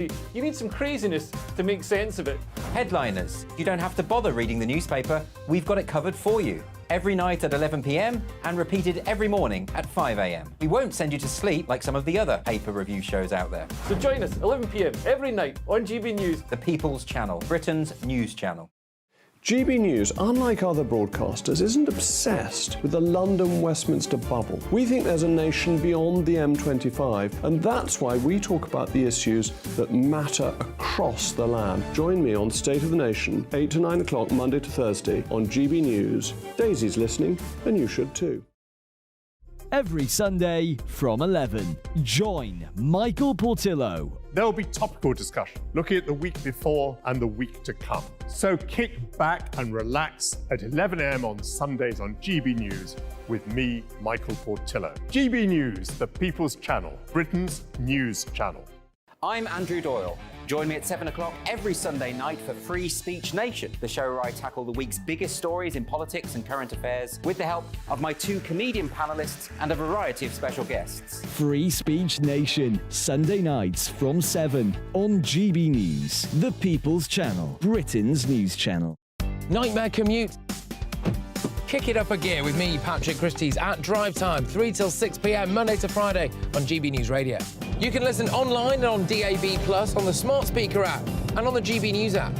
You need some craziness to make sense of it. Headliners. You don't have to bother reading the newspaper. We've got it covered for you. Every night at 11 p.m. and repeated every morning at 5 a.m. We won't send you to sleep like some of the other paper review shows out there. So join us 11 p.m. every night on GB News. The People's Channel, Britain's news channel. GB News, unlike other broadcasters, isn't obsessed with the London-Westminster bubble. We think there's a nation beyond the M25, and that's why we talk about the issues that matter across the land. Join me on State of the Nation, 8 to 9 o'clock, Monday to Thursday, on GB News. Daisy's listening, and you should too. Every Sunday from 11, join Michael Portillo. There will be topical discussion, looking at the week before and the week to come. So kick back and relax at 11 a.m. on Sundays on GB News with me, Michael Portillo. GB News, the People's Channel, Britain's news channel. I'm Andrew Doyle. Join me at 7 o'clock every Sunday night for Free Speech Nation, the show where I tackle the week's biggest stories in politics and current affairs with the help of my two comedian panellists and a variety of special guests. Free Speech Nation, Sunday nights from 7 on GB News, the People's Channel, Britain's news channel. Nightmare commute. Kick it up a gear with me, Patrick Christie's, at drive time, 3 till 6 p.m, Monday to Friday on GB News Radio. You can listen online and on DAB+, on the smart speaker app, and on the GB News app.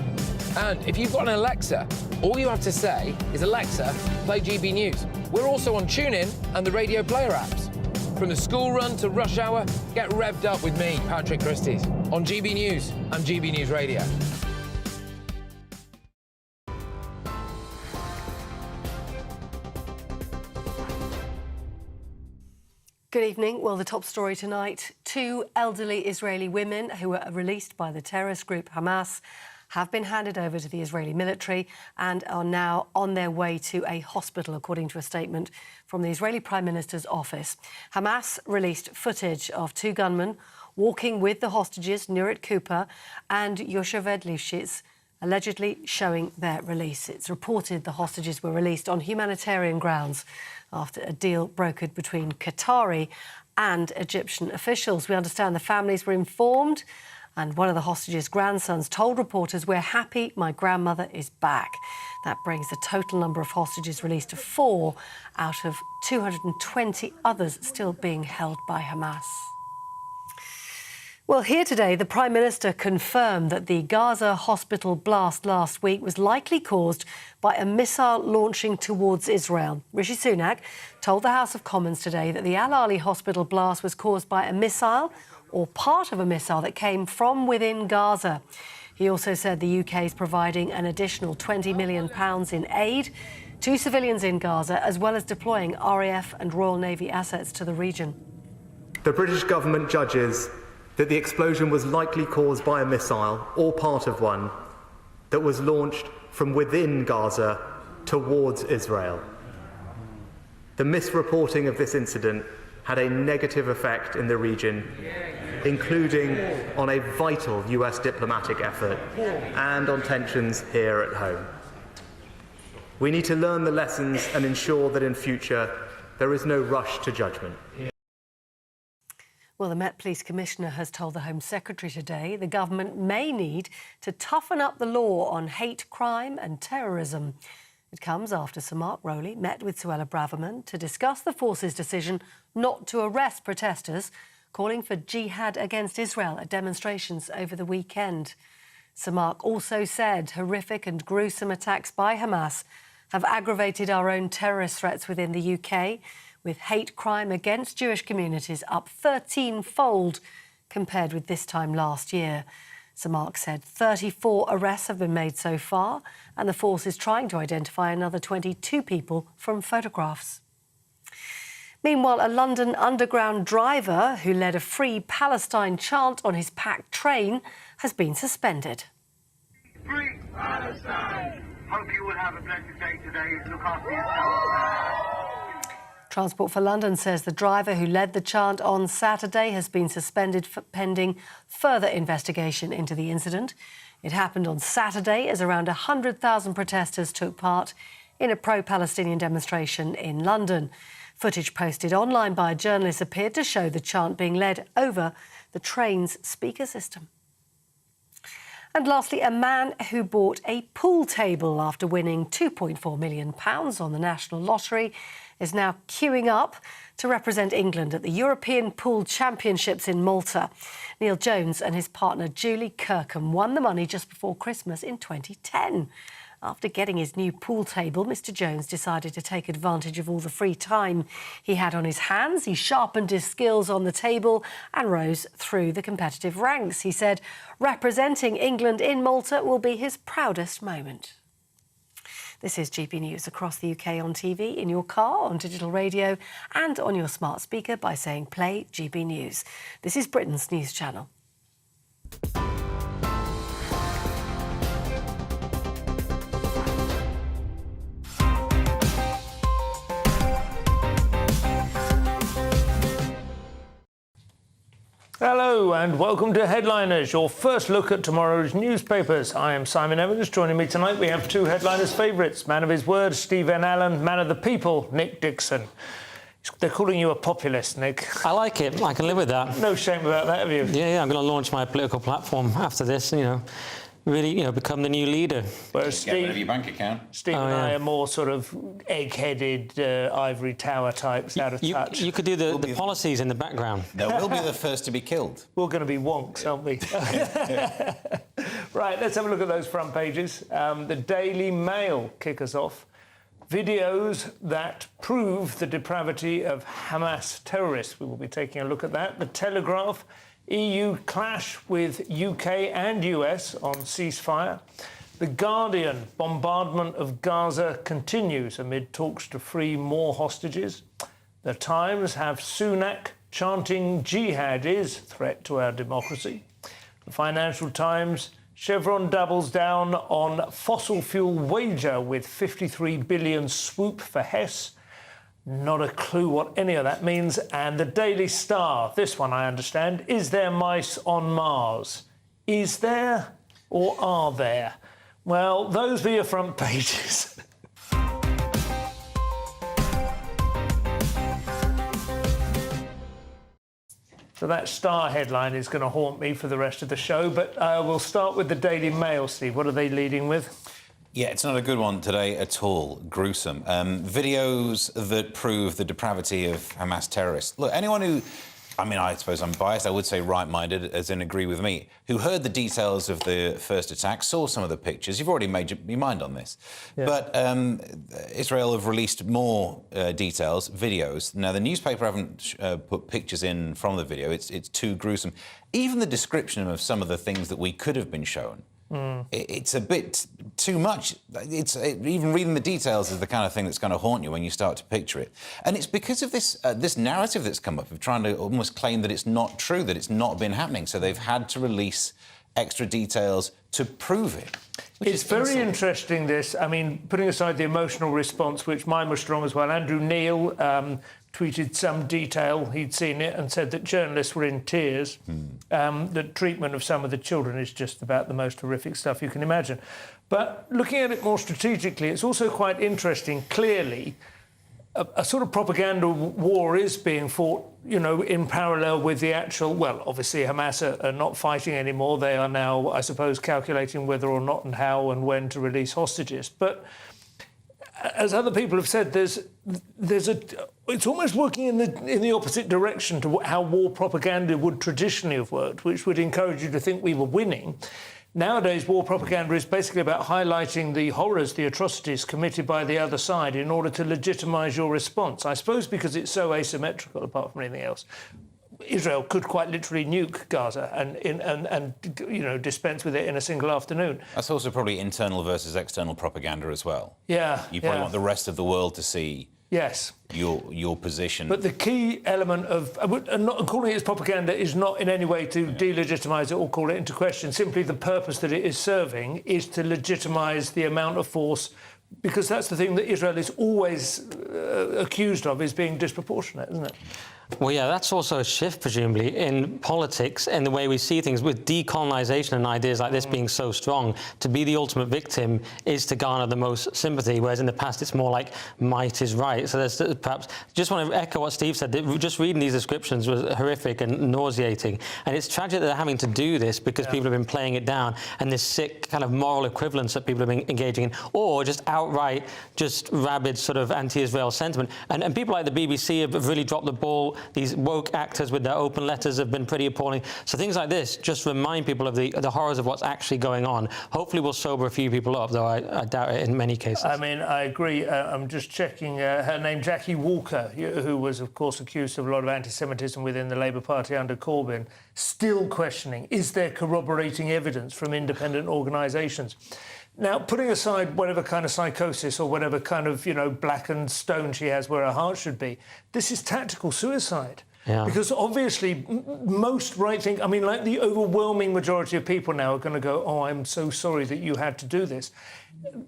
And if you've got an Alexa, all you have to say is, Alexa, play GB News. We're also on TuneIn and the Radio Player apps. From the school run to rush hour, get revved up with me, Patrick Christie's, on GB News and GB News Radio. Good evening. Well, the top story tonight, 2 elderly Israeli women who were released by the terrorist group Hamas have been handed over to the Israeli military and are now on their way to a hospital, according to a statement from the Israeli Prime Minister's office. Hamas released footage of 2 gunmen walking with the hostages, Nurit Cooper and Yocheved Lifshitz, allegedly showing their release. It's reported the hostages were released on humanitarian grounds after a deal brokered between Qatari and Egyptian officials. We understand the families were informed, and one of the hostages' grandsons told reporters, "We're happy my grandmother is back." That brings the total number of hostages released to 4 out of 220 others still being held by Hamas. Well, here today, the Prime Minister confirmed that the Gaza hospital blast last week was likely caused by a missile launching towards Israel. Rishi Sunak told the House of Commons today that the Al Ahli hospital blast was caused by a missile or part of a missile that came from within Gaza. He also said the UK is providing an additional £20 million in aid to civilians in Gaza, as well as deploying RAF and Royal Navy assets to the region. The British government judges that the explosion was likely caused by a missile, or part of one, that was launched from within Gaza towards Israel. The misreporting of this incident had a negative effect in the region, including on a vital US diplomatic effort and on tensions here at home. We need to learn the lessons and ensure that in future there is no rush to judgment. Well, the Met Police Commissioner has told the Home Secretary today the government may need to toughen up the law on hate crime and terrorism. It comes after Sir Mark Rowley met with Suella Braverman to discuss the force's decision not to arrest protesters calling for jihad against Israel at demonstrations over the weekend. Sir Mark also said horrific and gruesome attacks by Hamas have aggravated our own terrorist threats within the UK, with hate crime against Jewish communities up 13-fold compared with this time last year. Sir Mark said 34 arrests have been made so far, and the force is trying to identify another 22 people from photographs. Meanwhile, a London Underground driver who led a Free Palestine chant on his packed train has been suspended. Free Palestine! Hope you will have a blessed day today. Look after yourself. Transport for London says the driver who led the chant on Saturday has been suspended pending further investigation into the incident. It happened on Saturday as around 100,000 protesters took part in a pro-Palestinian demonstration in London. Footage posted online by a journalist appeared to show the chant being led over the train's speaker system. And lastly, a man who bought a pool table after winning £2.4 million on the National Lottery is now queuing up to represent England at the European Pool Championships in Malta. Neil Jones and his partner Julie Kirkham won the money just before Christmas in 2010. After getting his new pool table, Mr Jones decided to take advantage of all the free time he had on his hands. He sharpened his skills on the table and rose through the competitive ranks. He said representing England in Malta will be his proudest moment. This is GB News across the UK on TV, in your car, on digital radio and on your smart speaker by saying play GB News. This is Britain's news channel. Hello and welcome to Headliners, your first look at tomorrow's newspapers. I am Simon Evans. Joining me tonight, we have two Headliners' favourites. Man of his word, Stephen Allen. Man of the people, Nick Dixon. They're calling you a populist, Nick. I like it. I can live with that. No shame about that, have you? Yeah, I'm going to launch my political platform after this, really, become the new leader. Whereas Steve, get rid of your bank account. Steve and I are more sort of egg-headed ivory tower types, out of touch. You could do the policies in the background. No, we'll be the first to be killed. We're going to be wonks, aren't we? Right, let's have a look at those front pages. The Daily Mail kick us off. Videos that prove the depravity of Hamas terrorists. We will be taking a look at that. The Telegraph. EU clash with UK and US on ceasefire. The Guardian, bombardment of Gaza continues amid talks to free more hostages. The Times have Sunak chanting jihad is threat to our democracy. The Financial Times, Chevron doubles down on fossil fuel wager with 53 billion swoop for Hess. Not a clue what any of that means. And the Daily Star, this one I understand, is there mice on Mars? Is there or are there? Well, those are your front pages. So that Star headline is going to haunt me for the rest of the show, but we'll start with the Daily Mail, Steve. What are they leading with? Yeah, it's not a good one today at all. Gruesome. Videos that prove the depravity of Hamas terrorists. Look, anyone who, I suppose I'm biased, I would say right-minded, as in agree with me, who heard the details of the first attack, saw some of the pictures. You've already made your mind on this. Yeah. But Israel have released more details, videos. Now, the newspaper haven't put pictures in from the video. It's too gruesome. Even the description of some of the things that we could have been shown, it's a bit too much. Even reading the details is the kind of thing that's going to haunt you when you start to picture it. And it's because of this narrative that's come up of trying to almost claim that it's not true, that it's not been happening. So they've had to release extra details to prove it. It's very interesting, this. Putting aside the emotional response, which mine was strong as well, Andrew Neil tweeted some detail. He'd seen it and said that journalists were in tears. The treatment of some of the children is just about the most horrific stuff you can imagine. But looking at it more strategically, it's also quite interesting. Clearly, a sort of propaganda war is being fought, in parallel with the actual... Well, obviously, Hamas are not fighting anymore. They are now, I suppose, calculating whether or not and how and when to release hostages. But as other people have said, it's almost working in the opposite direction to how war propaganda would traditionally have worked, which would encourage you to think we were winning. Nowadays, war propaganda is basically about highlighting the horrors, the atrocities committed by the other side in order to legitimise your response. I suppose because it's so asymmetrical, apart from anything else. Israel could quite literally nuke Gaza and dispense with it in a single afternoon. That's also probably internal versus external propaganda as well. Yeah. You probably want the rest of the world to see your position. But the key element of not calling it as propaganda is not in any way to delegitimise it or call it into question. Simply the purpose that it is serving is to legitimise the amount of force Because that's the thing that Israel is always accused of, is being disproportionate, isn't it? Well, yeah, that's also a shift, presumably, in politics and the way we see things, with decolonization and ideas like this being so strong. To be the ultimate victim is to garner the most sympathy, whereas in the past it's more like might is right. So there's perhaps, just want to echo what Steve said, that just reading these descriptions was horrific and nauseating. And it's tragic that they're having to do this because people have been playing it down, and this sick kind of moral equivalence that people have been engaging in, or just outright, just rabid sort of anti-Israel sentiment. And people like the BBC have really dropped the ball. These woke actors with their open letters have been pretty appalling. So things like this just remind people of the horrors of what's actually going on. Hopefully will sober a few people up, though I doubt it in many cases. I mean, I agree. I'm just checking her name, Jackie Walker, who was, of course, accused of a lot of anti-Semitism within the Labour Party under Corbyn, still questioning, is there corroborating evidence from independent organisations? Now, putting aside whatever kind of psychosis or whatever kind of, blackened stone she has where her heart should be, this is tactical suicide. Yeah. Because obviously most right-think, I mean, like the overwhelming majority of people now are going to go, oh, I'm so sorry that you had to do this.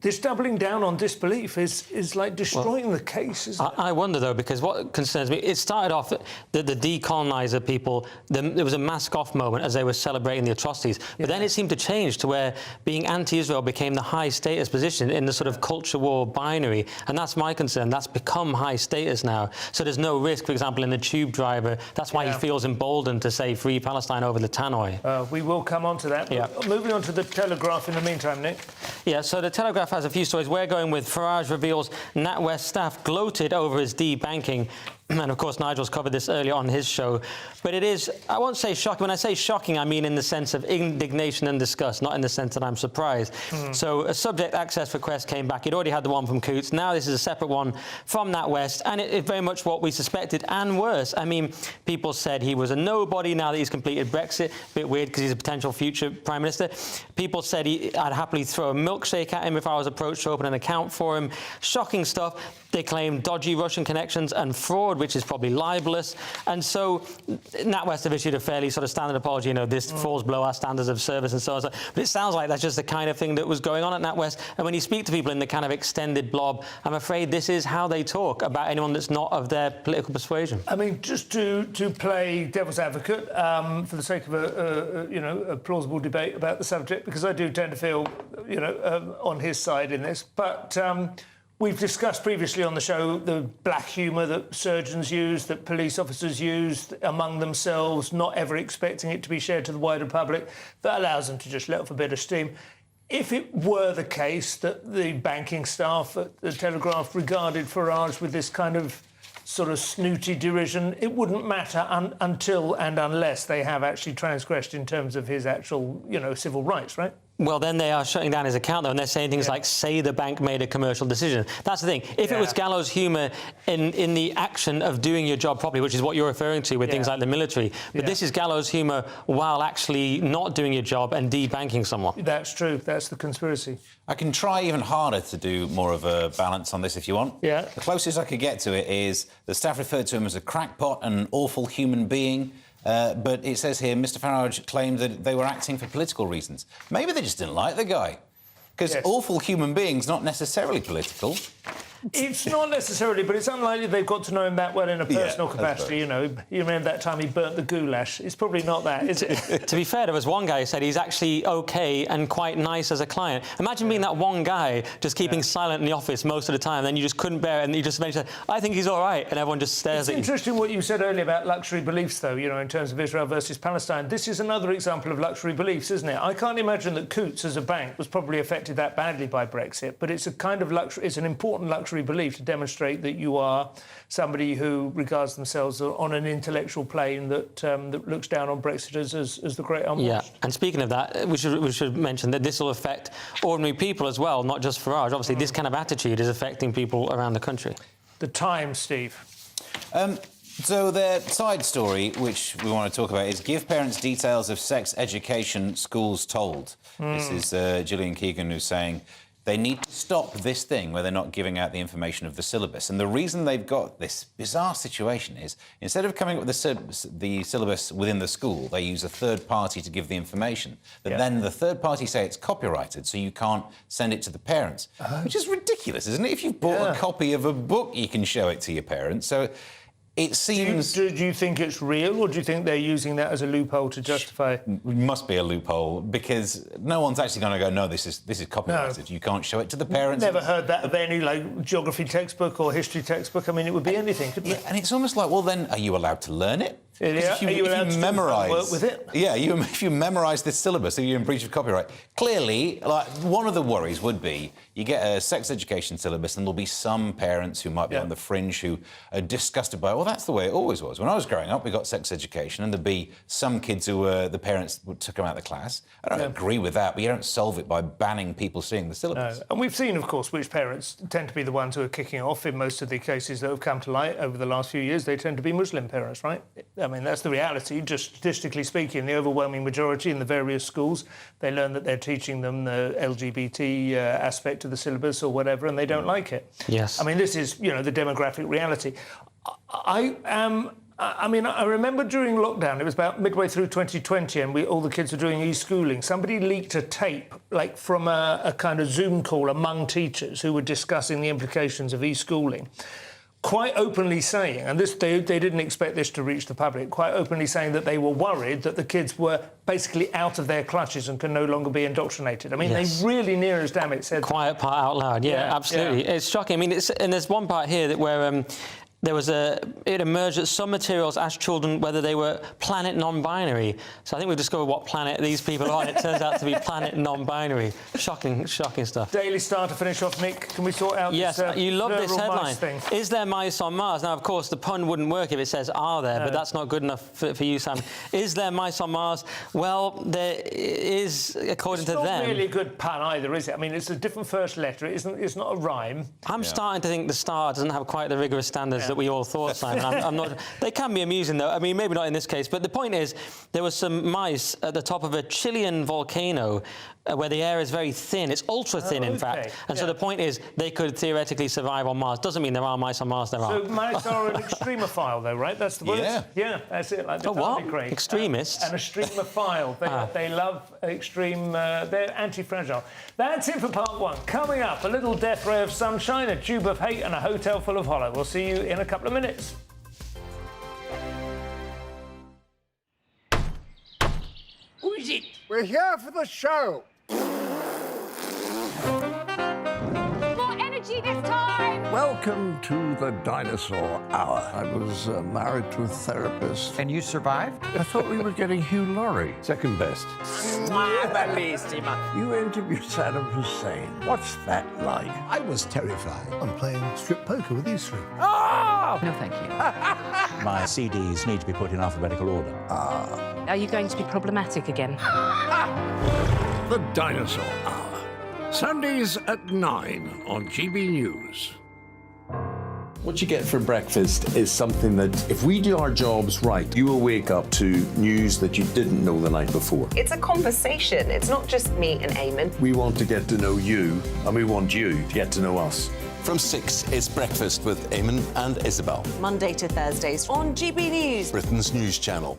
This doubling down on disbelief is like destroying the case, isn't it? I wonder, though, because what concerns me, it started off that the decoloniser people, there was a mask-off moment as they were celebrating the atrocities, but then it seemed to change to where being anti-Israel became the high-status position in the sort of culture war binary, and that's my concern. That's become high status now. So there's no risk, for example, in the tube driver. That's why he feels emboldened to say Free Palestine over the tannoy. We will come on to that. Yeah. Moving on to the Telegraph in the meantime, Nick. Yeah, so the Telegraph has a few stories. We're going with Farage reveals NatWest staff gloated over his debanking. And, of course, Nigel's covered this earlier on his show. But it is, I won't say shocking. When I say shocking, I mean in the sense of indignation and disgust, not in the sense that I'm surprised. So a subject access request came back. He'd already had the one from Coots. Now this is a separate one from NatWest. And it's very much what we suspected and worse. I mean, people said he was a nobody now that he's completed Brexit. A bit weird because he's a potential future Prime Minister. People said I'd happily throw a milkshake at him if I was approached to open an account for him. Shocking stuff. They claim dodgy Russian connections and fraud, which is probably libelous. And so NatWest have issued a fairly sort of standard apology, this falls below our standards of service and so on. But it sounds like that's just the kind of thing that was going on at NatWest. And when you speak to people in the kind of extended blob, I'm afraid this is how they talk about anyone that's not of their political persuasion. I mean, just to play devil's advocate, for the sake of a plausible debate about the subject, because I do tend to feel, on his side in this, but we've discussed previously on the show the black humour that surgeons use, that police officers use among themselves, not ever expecting it to be shared to the wider public, that allows them to just let off a bit of steam. If it were the case that the banking staff at the Telegraph regarded Farage with this kind of sort of snooty derision, it wouldn't matter until and unless they have actually transgressed in terms of his actual, civil rights, right? Well, then they are shutting down his account, though, and they're saying things like, say the bank made a commercial decision. That's the thing. If it was gallows humour in the action of doing your job properly, which is what you're referring to with things like the military, but this is gallows humour while actually not doing your job and debanking someone. That's true. That's the conspiracy. I can try even harder to do more of a balance on this if you want. Yeah. The closest I could get to it is the staff referred to him as a crackpot and an awful human being. But it says here, Mr Farage claimed that they were acting for political reasons. Maybe they just didn't like the guy. Because awful human beings, not necessarily political. It's not necessarily, but it's unlikely they've got to know him that well in a personal capacity. You remember that time he burnt the goulash? It's probably not that, is it? To be fair, there was one guy who said he's actually OK and quite nice as a client. Imagine being that one guy just keeping silent in the office most of the time, then you just couldn't bear it, and you just eventually said, I think he's all right, and everyone just stares at you. It's interesting what you said earlier about luxury beliefs, though, in terms of Israel versus Palestine. This is another example of luxury beliefs, isn't it? I can't imagine that Coots, as a bank, was probably affected that badly by Brexit, but it's a kind of luxury, it's an important luxury belief to demonstrate that you are somebody who regards themselves on an intellectual plane that looks down on Brexiters as the great unwashed. Yeah, and speaking of that, we should mention that this will affect ordinary people as well, not just Farage. Obviously, this kind of attitude is affecting people around the country. The Times, Steve. So their side story, which we want to talk about, is give parents details of sex education schools told. This is Gillian Keegan who's saying, They need to stop this thing where they're not giving out the information of the syllabus. And the reason they've got this bizarre situation is, instead of coming up with the syllabus within the school, they use a third party to give the information. But then the third party say it's copyrighted, so you can't send it to the parents, which is ridiculous, isn't it? If you've bought a copy of a book, you can show it to your parents. So it seems... Do you think it's real, or do you think they're using that as a loophole to justify... It must be a loophole, because no one's actually going to go, no, this is copyrighted. No. You can't show it to the parents. Never heard that of any, like, geography textbook or history textbook. I mean, it would be anything, couldn't it? And it's almost like, well, then, are you allowed to learn it? Yeah. Are you allowed to memorise, work with it? Yeah, if you memorise this syllabus, are you in breach of copyright? Clearly, like, one of the worries would be you get a sex education syllabus and there'll be some parents who might be on the fringe who are disgusted by it. Well, that's the way it always was. When I was growing up, we got sex education and there'd be some kids who were, the parents took them out of the class. I don't agree with that, but you don't solve it by banning people seeing the syllabus. No. And we've seen, of course, which parents tend to be the ones who are kicking off in most of the cases that have come to light over the last few years. They tend to be Muslim parents, right? I mean, that's the reality. Just statistically speaking, the overwhelming majority in the various schools, they learn that they're teaching them the LGBT aspect of the syllabus or whatever, and they don't like it. Yes. I mean, this is, you know, the demographic reality. I mean, I remember during lockdown, it was about midway through 2020, and all the kids were doing e-schooling. Somebody leaked a tape, like from a kind of Zoom call among teachers who were discussing the implications of e-schooling, quite openly saying, and this they didn't expect this to reach the public, quite openly saying that they were worried that the kids were basically out of their clutches and can no longer be indoctrinated. I mean, they really, near as damn it, said... Quiet part out loud, absolutely. Yeah. It's shocking. I mean, and there's one part here where... it emerged that some materials asked children whether they were planet non-binary. So I think we've discovered what planet these people are on. It turns out to be planet non-binary. Shocking stuff. Daily Star to finish off, Nick. Can we sort out this you love this headline. Thing? Is there mice on Mars? Now, of course, the pun wouldn't work if it says are there, but that's not good enough for you, Sam. Is there mice on Mars? Well, there is, according to them... It's not really a good pun either, is it? I mean, it's a different first letter. It's not a rhyme. I'm starting to think the Star doesn't have quite the rigorous standards that we all thought, Simon. I'm not. They can be amusing, though. I mean, maybe not in this case, but the point is, there were some mice at the top of a Chilean volcano where the air is very thin. It's ultra thin, in fact. And so the point is, they could theoretically survive on Mars. Doesn't mean there are mice on Mars. There are. So mice are an extremophile, though, right? That's the word. Yeah, that's it. Like the what? Extremists. An extremophile. They love extreme. They're anti-fragile. That's it for part one. Coming up, a little death ray of sunshine, a tube of hate, and a hotel full of hollow. We'll see you in a couple of minutes. Who is it? We're here for the show. More energy this time! Welcome to the Dinosaur Hour. I was married to a therapist. And you survived? I thought we were getting Hugh Laurie. Second best. You interviewed Saddam Hussein. What's that like? I was terrified. I'm playing strip poker with these three. Ah! No, thank you. My CDs need to be put in alphabetical order. Are you going to be problematic again? The Dinosaur Hour. Sundays at 9 on GB News. What you get for breakfast is something that, if we do our jobs right, you will wake up to news that you didn't know the night before. It's a conversation. It's not just me and Eamon. We want to get to know you, and we want you to get to know us. From 6, it's Breakfast with Eamon and Isabel. Monday to Thursdays on GB News. Britain's news channel.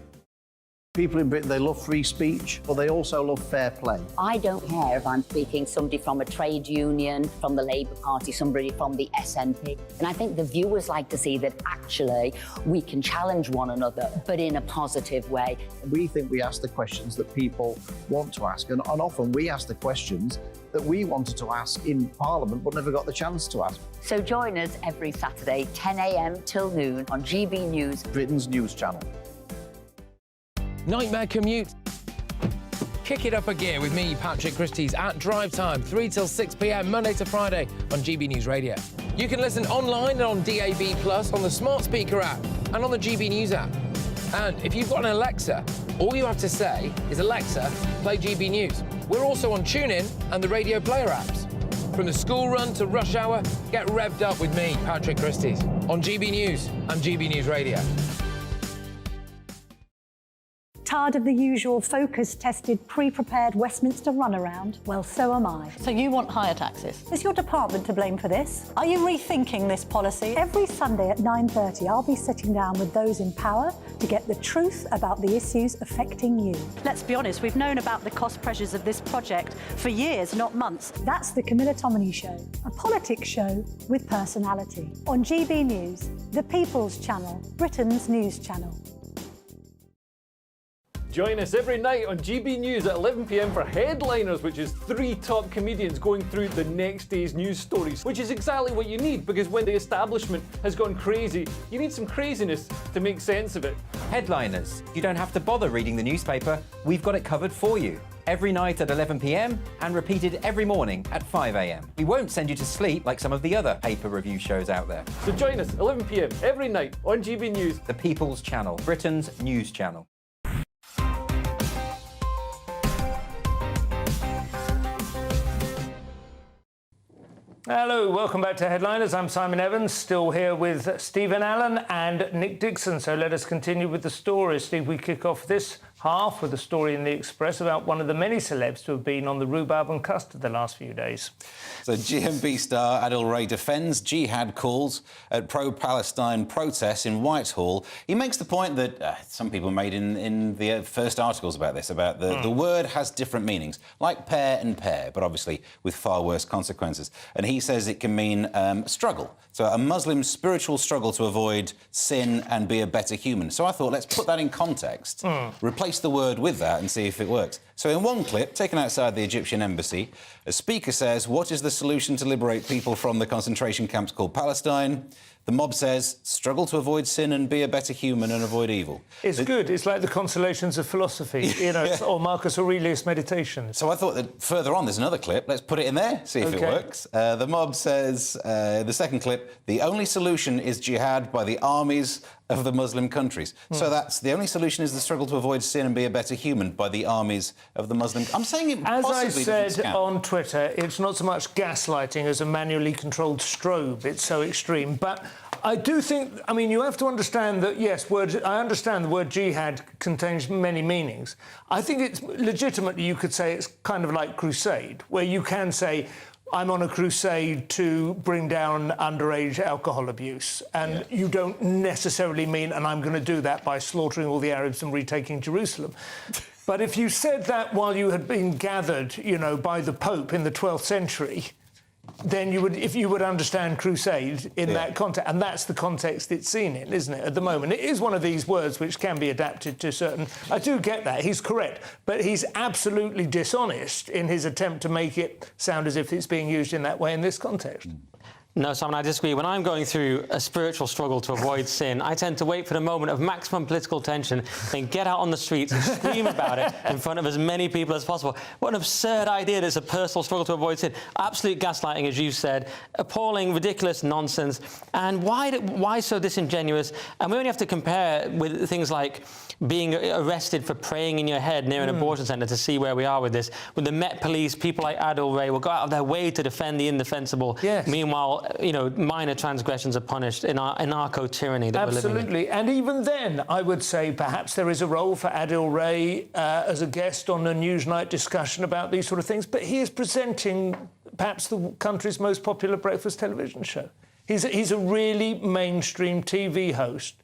People in Britain, they love free speech, but they also love fair play. I don't care if I'm speaking somebody from a trade union, from the Labour Party, somebody from the SNP. And I think the viewers like to see that actually we can challenge one another, but in a positive way. We think we ask the questions that people want to ask, and often we ask the questions that we wanted to ask in Parliament but never got the chance to ask. So join us every Saturday, 10 a.m. till noon on GB News, Britain's news channel. Nightmare commute. Kick it up a gear with me, Patrick Christie's, at Drive Time, 3 till 6 p.m, Monday to Friday on GB News Radio. You can listen online and on DAB+, on the smart speaker app, and on the GB News app. And if you've got an Alexa, all you have to say is, Alexa, play GB News. We're also on TuneIn and the Radio Player apps. From the school run to rush hour, get revved up with me, Patrick Christie's, on GB News and GB News Radio. Tired of the usual focus-tested, pre-prepared Westminster runaround? Well, so am I. So you want higher taxes? Is your department to blame for this? Are you rethinking this policy? Every Sunday at 9:30, I'll be sitting down with those in power to get the truth about the issues affecting you. Let's be honest, we've known about the cost pressures of this project for years, not months. That's the Camilla Tominey Show, a politics show with personality. On GB News, the People's Channel, Britain's news channel. Join us every night on GB News at 11 p.m. for Headliners, which is 3 top comedians going through the next day's news stories, which is exactly what you need, because when the establishment has gone crazy, you need some craziness to make sense of it. Headliners. You don't have to bother reading the newspaper. We've got it covered for you. Every night at 11 p.m. and repeated every morning at 5 a.m. We won't send you to sleep like some of the other paper review shows out there. So join us 11 p.m. every night on GB News. The People's Channel, Britain's news channel. Hello, welcome back to Headliners. I'm Simon Evans, still here with Stephen Allen and Nick Dixon. So let us continue with the stories. Steve, we kick off this half with a story in the Express about one of the many celebs to have been on the rhubarb and custard the last few days. So GMB star Adil Ray defends jihad calls at pro-Palestine protests in Whitehall. He makes the point that some people made in the first articles about this, about the word has different meanings, like pair and pair, but obviously with far worse consequences. And he says it can mean struggle. So a Muslim's spiritual struggle to avoid sin and be a better human. So I thought, let's put that in context, replace the word with that and see if it works. So in one clip, taken outside the Egyptian embassy, a speaker says, what is the solution to liberate people from the concentration camps called Palestine? The mob says, struggle to avoid sin and be a better human and avoid evil. It's good. It's like the consolations of philosophy, you know, or Marcus Aurelius' Meditations. So I thought that further on, there's another clip. Let's put it in there, see if it works. The mob says, the second clip, the only solution is jihad by the armies of the Muslim countries. So that's the only solution is the struggle to avoid sin and be a better human by the armies of the Muslim. I'm saying it as possibly I said on Twitter, it's not so much gaslighting as a manually controlled strobe. It's so extreme. But I do think, I mean, you have to understand that, yes, I understand the word jihad contains many meanings. I think it's legitimately, you could say it's kind of like crusade, where you can say, I'm on a crusade to bring down underage alcohol abuse. And you don't necessarily mean, and I'm going to do that by slaughtering all the Arabs and retaking Jerusalem. But if you said that while you had been gathered, you know, by the Pope in the 12th century, then you would understand crusade in that context. And that's the context it's seen in, isn't it, at the moment? It is one of these words which can be adapted to certain... I do get that, he's correct, but he's absolutely dishonest in his attempt to make it sound as if it's being used in that way in this context. No, Simon, I disagree. When I'm going through a spiritual struggle to avoid sin, I tend to wait for the moment of maximum political tension, then get out on the streets and scream about it in front of as many people as possible. What an absurd idea that it's a personal struggle to avoid sin. Absolute gaslighting, as you said. Appalling, ridiculous nonsense. And why so disingenuous? And we only have to compare with things like being arrested for praying in your head near an abortion centre to see where we are with this. With the Met Police, people like Adil Ray will go out of their way to defend the indefensible. Yes. Meanwhile, you know, minor transgressions are punished in our narco-tyranny that we're living in. Absolutely. And even then, I would say perhaps there is a role for Adil Ray as a guest on a Newsnight discussion about these sort of things, but he is presenting perhaps the country's most popular breakfast television show. He's a really mainstream TV host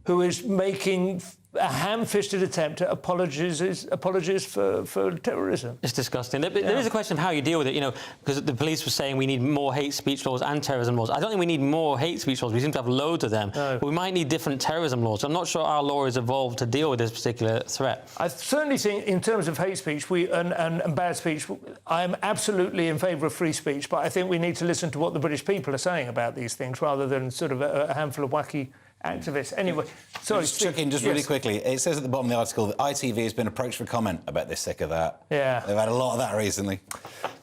who is making a ham-fisted attempt at apologies for terrorism. It's disgusting. There is a question of how you deal with it, you know, because the police were saying we need more hate speech laws and terrorism laws. I don't think we need more hate speech laws. We seem to have loads of them. No. But we might need different terrorism laws. So I'm not sure our law is evolved to deal with this particular threat. I certainly think, in terms of hate speech and bad speech, I am absolutely in favour of free speech, but I think we need to listen to what the British people are saying about these things rather than sort of a handful of wacky activists. Anyway, sorry. Just chuck in really quickly. It says at the bottom of the article that ITV has been approached for comment about this, sick of that. Yeah. They've had a lot of that recently.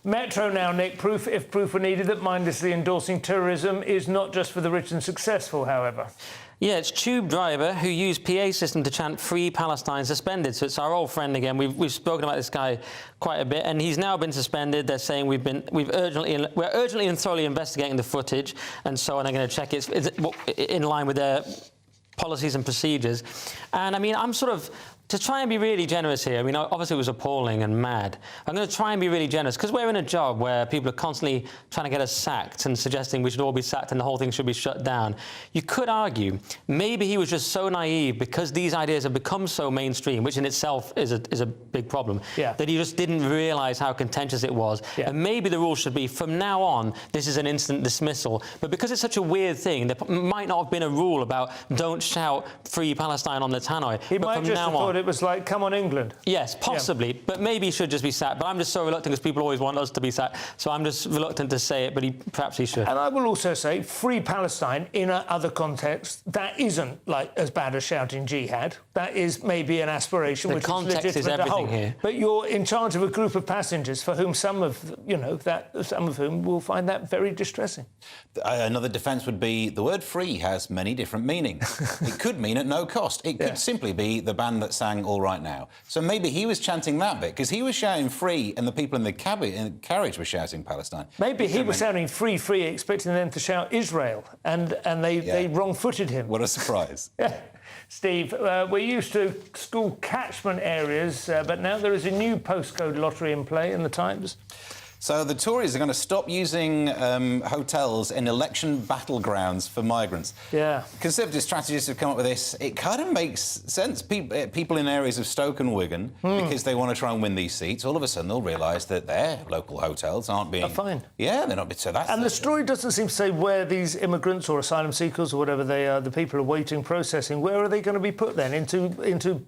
Metro now, Nick. If proof were needed that mindlessly endorsing terrorism is not just for the rich and successful, however. Yeah, it's Tube driver who used PA system to chant "Free Palestine" suspended. So it's our old friend again. We've spoken about this guy quite a bit, and he's now been suspended. They're saying we're urgently and thoroughly investigating the footage, and so on. They're going to check it's in line with their policies and procedures. And I mean, I'm sort of to try and be really generous here, I mean, obviously it was appalling and mad. I'm going to try and be really generous because we're in a job where people are constantly trying to get us sacked and suggesting we should all be sacked and the whole thing should be shut down. You could argue maybe he was just so naive because these ideas have become so mainstream, which in itself is a big problem, that he just didn't realise how contentious it was. And maybe the rule should be, from now on, this is an instant dismissal. But because it's such a weird thing, there might not have been a rule about don't shout Free Palestine on the tannoy. He might just have thought it was like, come on, England. Yes, possibly. But maybe he should just be sacked. But I'm just so reluctant because people always want us to be sacked. So I'm just reluctant to say it, but perhaps he should. And I will also say, Free Palestine, in other contexts, that isn't like as bad as shouting jihad. That is maybe an aspiration which context is everything here. But you're in charge of a group of passengers for whom some of whom will find that very distressing. Another defence would be the word free has many different meanings. It could mean at no cost. It could simply be the band that sang All Right Now. So maybe he was chanting that bit because he was shouting free and the people in the carriage were shouting Palestine. Maybe he was shouting free, free, expecting them to shout Israel, and they wrong-footed him. What a surprise. Steve, we're used to school catchment areas, but now there is a new postcode lottery in play in the Times. So the Tories are going to stop using hotels in election battlegrounds for migrants. Yeah. Conservative strategists have come up with this. It kind of makes sense. People in areas of Stoke and Wigan, because they want to try and win these seats, all of a sudden they'll realise that their local hotels aren't being... fine. Yeah, they're not... So that's... And the story doesn't seem to say where these immigrants or asylum seekers or whatever they are, the people awaiting processing, where are they going to be put then? Into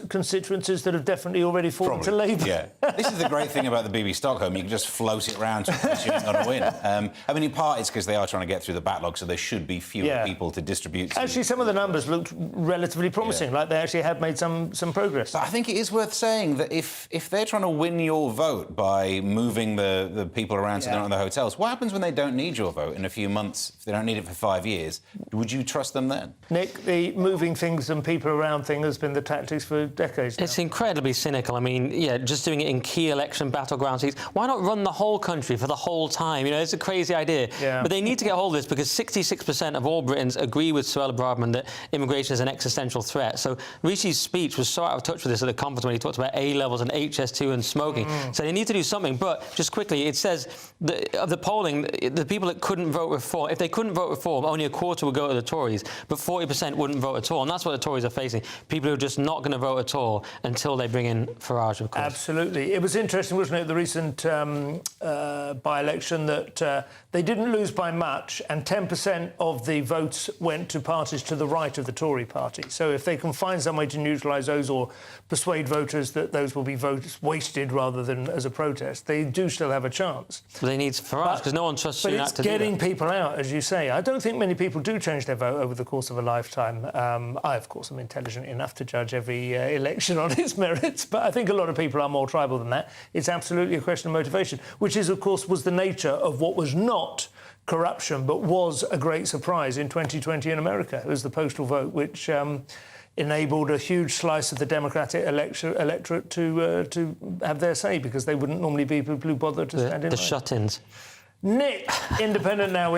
constituencies that have definitely already fallen to Labour? Yeah. This is the great thing about the BB Stockholm. You can just float it around to you ain't going to win. I mean, in part, it's because they are trying to get through the backlog, so there should be fewer people to distribute to. Actually, some of the numbers looked relatively promising, like they actually have made some progress. But I think it is worth saying that if they're trying to win your vote by moving the people around to the hotels, what happens when they don't need your vote in a few months? If they don't need it for 5 years, would you trust them then? Nick, the moving things and people around thing has been the tactics for decades now. It's incredibly cynical. I mean, just doing it in key election battleground seats. Why not run the whole country for the whole time? You know, it's a crazy idea. Yeah. But they need to get hold of this because 66% of all Britons agree with Suella Braverman that immigration is an existential threat. So Rishi's speech was so out of touch with this at the conference when he talked about A-levels and HS2 and smoking. So they need to do something. But just quickly, it says of the polling, the people that couldn't vote Reform, if they couldn't vote Reform, only a quarter would go to the Tories, but 40% wouldn't vote at all. And that's what the Tories are facing. People who are just not going to vote at all until they bring in Farage, of course. Absolutely. It was interesting, wasn't it, the recent by-election that they didn't lose by much and 10% of the votes went to parties to the right of the Tory party. So if they can find some way to neutralise those or persuade voters that those will be votes wasted rather than as a protest, they do still have a chance. But they need Farage because no one trusts Sunak to do that. But it's getting people out, as you say. I don't think many people do change their vote over the course of a lifetime. I, of course, am intelligent enough to judge every election on its merits, but I think a lot of people are more tribal than that. It's absolutely a question of motivation, which is, of course, was the nature of what was not corruption, but was a great surprise in 2020 in America. It was the postal vote, which enabled a huge slice of the Democratic electorate to have their say, because they wouldn't normally be people who bothered to stand in the line. shut-ins. Nick, Independent now.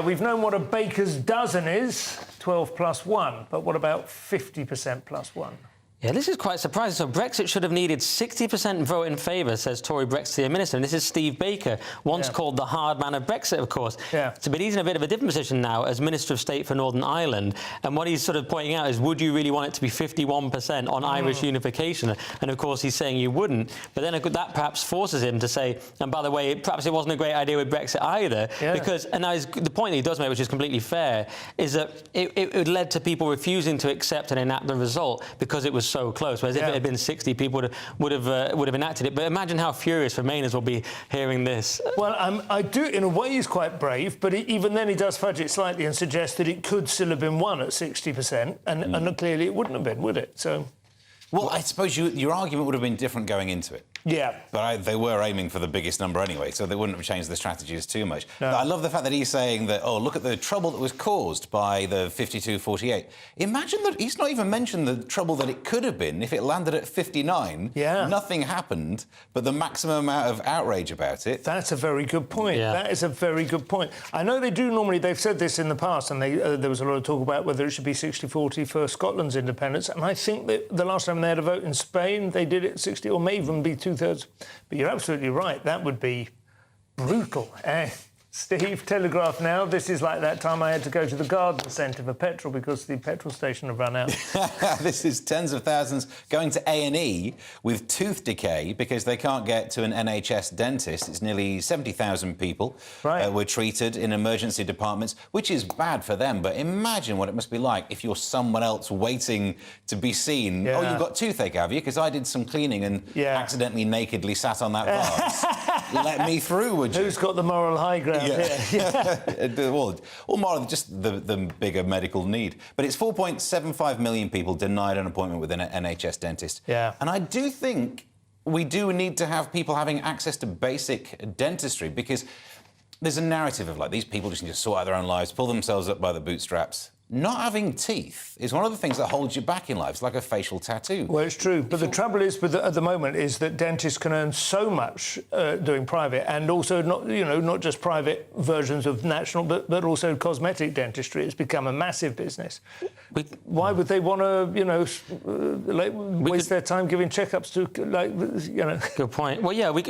We've known what a baker's dozen is, 12 plus 1, but what about 50% plus 1? Yeah, this is quite surprising. So Brexit should have needed 60% vote in favour, says Tory Brexiteer Minister. And this is Steve Baker, once called the hard man of Brexit, of course. Yeah. So, but he's in a bit of a different position now as Minister of State for Northern Ireland. And what he's sort of pointing out is, would you really want it to be 51% on Irish unification? And, of course, he's saying you wouldn't. But then that perhaps forces him to say, and by the way, perhaps it wasn't a great idea with Brexit either. Yeah. Because, and the point that he does make, which is completely fair, is that it led to people refusing to accept and enact the result because it was so close. Whereas if it had been 60, people would have enacted it. But imagine how furious Remainers will be hearing this. Well, I do. In a way, he's quite brave, but even then he does fudge it slightly and suggest that it could still have been won at 60%, and clearly it wouldn't have been, would it? So, well, I suppose your argument would have been different going into it. Yeah. But they were aiming for the biggest number anyway, so they wouldn't have changed the strategies too much. No. But I love the fact that he's saying that, oh, look at the trouble that was caused by the 52-48. Imagine that he's not even mentioned the trouble that it could have been if it landed at 59. Yeah. Nothing happened, but the maximum amount of outrage about it. That's a very good point. Yeah. That is a very good point. I know they do normally, they've said this in the past, and there was a lot of talk about whether it should be 60-40 for Scotland's independence, and I think that the last time they had a vote in Spain, they did it 60, or may even be 2/3. But you're absolutely right, that would be brutal. Steve, Telegraph now. This is like that time I had to go to the garden centre for petrol because the petrol station had run out. This is tens of thousands going to A&E with tooth decay because they can't get to an NHS dentist. It's nearly 70,000 people were treated in emergency departments, which is bad for them. But imagine what it must be like if you're someone else waiting to be seen. Yeah. Oh, you've got toothache, have you? Because I did some cleaning and accidentally nakedly sat on that vase. Let me through, would you? Who's got the moral high ground? Or more just the bigger medical need. But it's 4.75 million people denied an appointment with an NHS dentist. Yeah. And I do think we do need to have people having access to basic dentistry because there's a narrative of, like, these people just need to sort out their own lives, pull themselves up by the bootstraps. Not having teeth is one of the things that holds you back in life. It's like a facial tattoo. Well, it's true. But the trouble is, at the moment, is that dentists can earn so much doing private, and also not just private versions of national, but also cosmetic dentistry. It's become a massive business. Why would they want to, waste their time giving checkups to, Good point. Well, yeah, we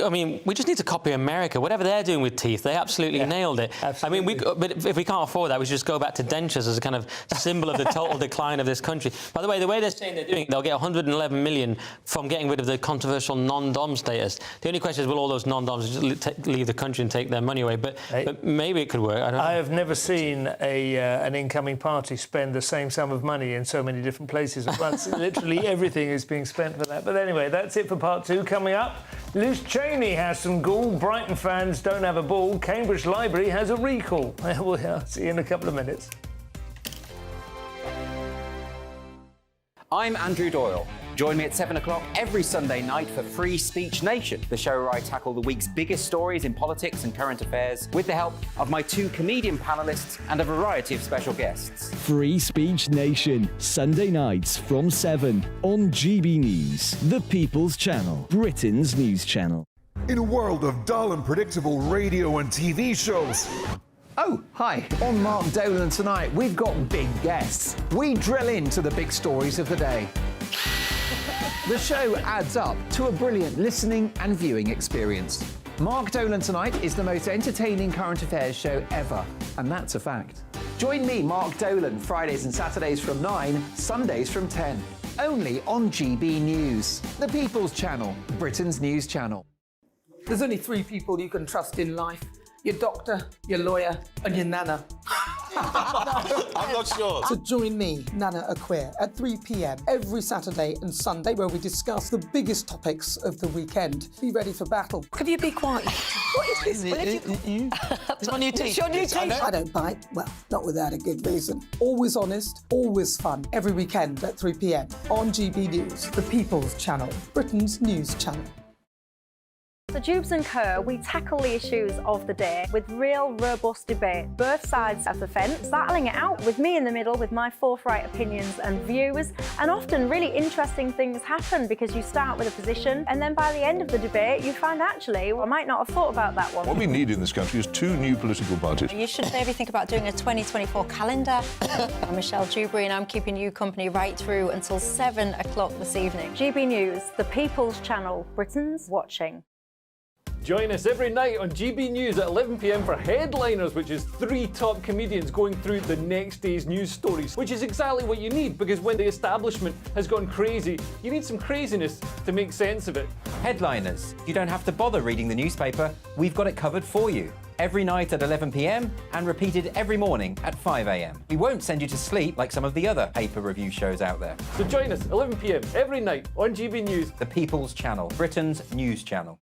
just need to copy America. Whatever they're doing with teeth, they absolutely nailed it. Absolutely. But if we can't afford that, we should just go back to dentures as a kind of symbol of the total decline of this country. By the way they're saying they're doing it, they'll get 111 million from getting rid of the controversial non-dom status. The only question is, will all those non-doms just leave the country and take their money away? But maybe it could work. I don't know. I have never seen an incoming party spend the same sum of money in so many different places at once. Literally everything is being spent for that. But anyway, that's it for part two. Coming up, Liz Cheney has some gall. Brighton fans don't have a ball. Cambridge Library has a recall. We'll see you in a couple of minutes. I'm Andrew Doyle. Join me at 7 o'clock every Sunday night for Free Speech Nation, the show where I tackle the week's biggest stories in politics and current affairs with the help of my two comedian panellists and a variety of special guests. Free Speech Nation, Sunday nights from 7 on GB News, the People's Channel, Britain's news channel. In a world of dull and predictable radio and TV shows... Oh, hi. On Mark Dolan tonight, we've got big guests. We drill into the big stories of the day. The show adds up to a brilliant listening and viewing experience. Mark Dolan Tonight is the most entertaining current affairs show ever, and that's a fact. Join me, Mark Dolan, Fridays and Saturdays from 9, Sundays from 10. Only on GB News, the People's Channel, Britain's news channel. There's only 3 people you can trust in life. Your doctor, your lawyer, and your nana. I'm not sure. So join me, Nana Aquare, at 3 p.m. every Saturday and Sunday, where we discuss the biggest topics of the weekend. Be ready for battle. Could you be quiet? What is this? It's my new teeth. It's your new teeth. I don't bite. Well, not without a good reason. Always honest, always fun. Every weekend at 3 p.m. on GB News, the People's Channel, Britain's news channel. The Jubes and Kerr, we tackle the issues of the day with real, robust debate, both sides of the fence, battling it out with me in the middle with my forthright opinions and views. And often really interesting things happen because you start with a position and then by the end of the debate you find actually, well, I might not have thought about that one. What we need in this country is 2 new political parties. You should maybe think about doing a 2024 calendar. I'm Michelle Dewberry and I'm keeping you company right through until 7 o'clock this evening. GB News, the People's Channel, Britain's watching. Join us every night on GB News at 11 p.m. for Headliners, which is 3 top comedians going through the next day's news stories, which is exactly what you need, because when the establishment has gone crazy, you need some craziness to make sense of it. Headliners. You don't have to bother reading the newspaper. We've got it covered for you. Every night at 11 p.m. and repeated every morning at 5 a.m. We won't send you to sleep like some of the other paper review shows out there. So join us 11 p.m. every night on GB News, the People's Channel, Britain's news channel.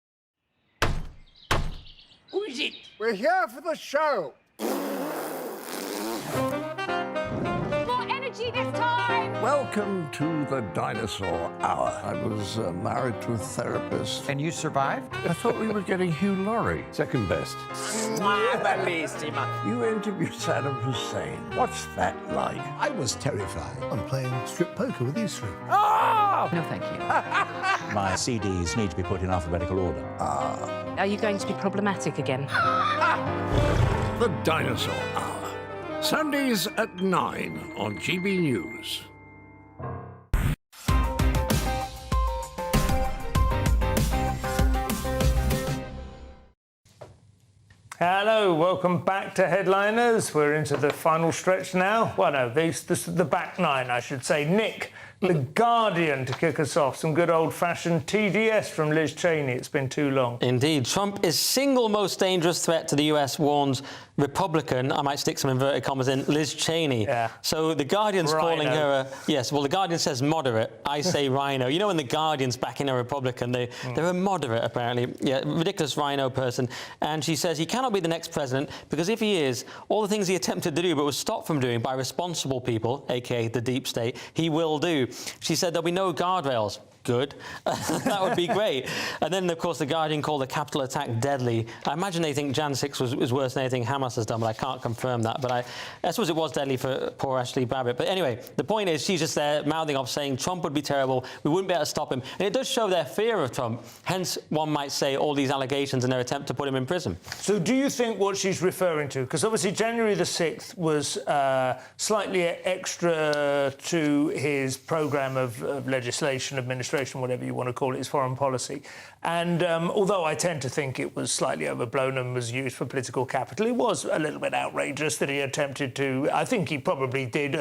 Who is it? We're here for the show. More energy this time! Welcome to the Dinosaur Hour. I was married to a therapist. And you survived? I thought we were getting Hugh Laurie, second best. You interviewed Saddam Hussein. What's that like? I was terrified. I'm playing strip poker with you three. Oh! No, thank you. My CDs need to be put in alphabetical order. Are you going to be problematic again? The Dinosaur Hour. Sundays at 9 on GB News. Hello, welcome back to Headliners. We're into the final stretch now. Well, no, this is the back nine, I should say. Nick, The Guardian to kick us off. Some good old-fashioned TDS from Liz Cheney. It's been too long. Indeed. Trump is single most dangerous threat to the US, warns Republican, I might stick some inverted commas in, Liz Cheney. Yeah. So the Guardian's calling her yes, well, the Guardian says moderate. I say rhino. You know, when the Guardian's backing a Republican, they're a moderate, apparently. Yeah, ridiculous rhino person. And she says he cannot be the next president because if he is, all the things he attempted to do but was stopped from doing by responsible people, a.k.a. the deep state, he will do. She said there'll be no guardrails. Good. That would be great. And then, of course, the Guardian called the Capitol attack deadly. I imagine they think Jan 6 was worse than anything Hamas has done, but I can't confirm that. But I suppose it was deadly for poor Ashley Babbitt. But anyway, the point is she's just there mouthing off saying Trump would be terrible, we wouldn't be able to stop him. And it does show their fear of Trump. Hence, one might say all these allegations and their attempt to put him in prison. So do you think what she's referring to, because obviously January the 6th was slightly extra to his programme of legislation, administration, whatever you want to call it, his foreign policy. And although I tend to think it was slightly overblown and was used for political capital, it was a little bit outrageous that he attempted to, I think he probably did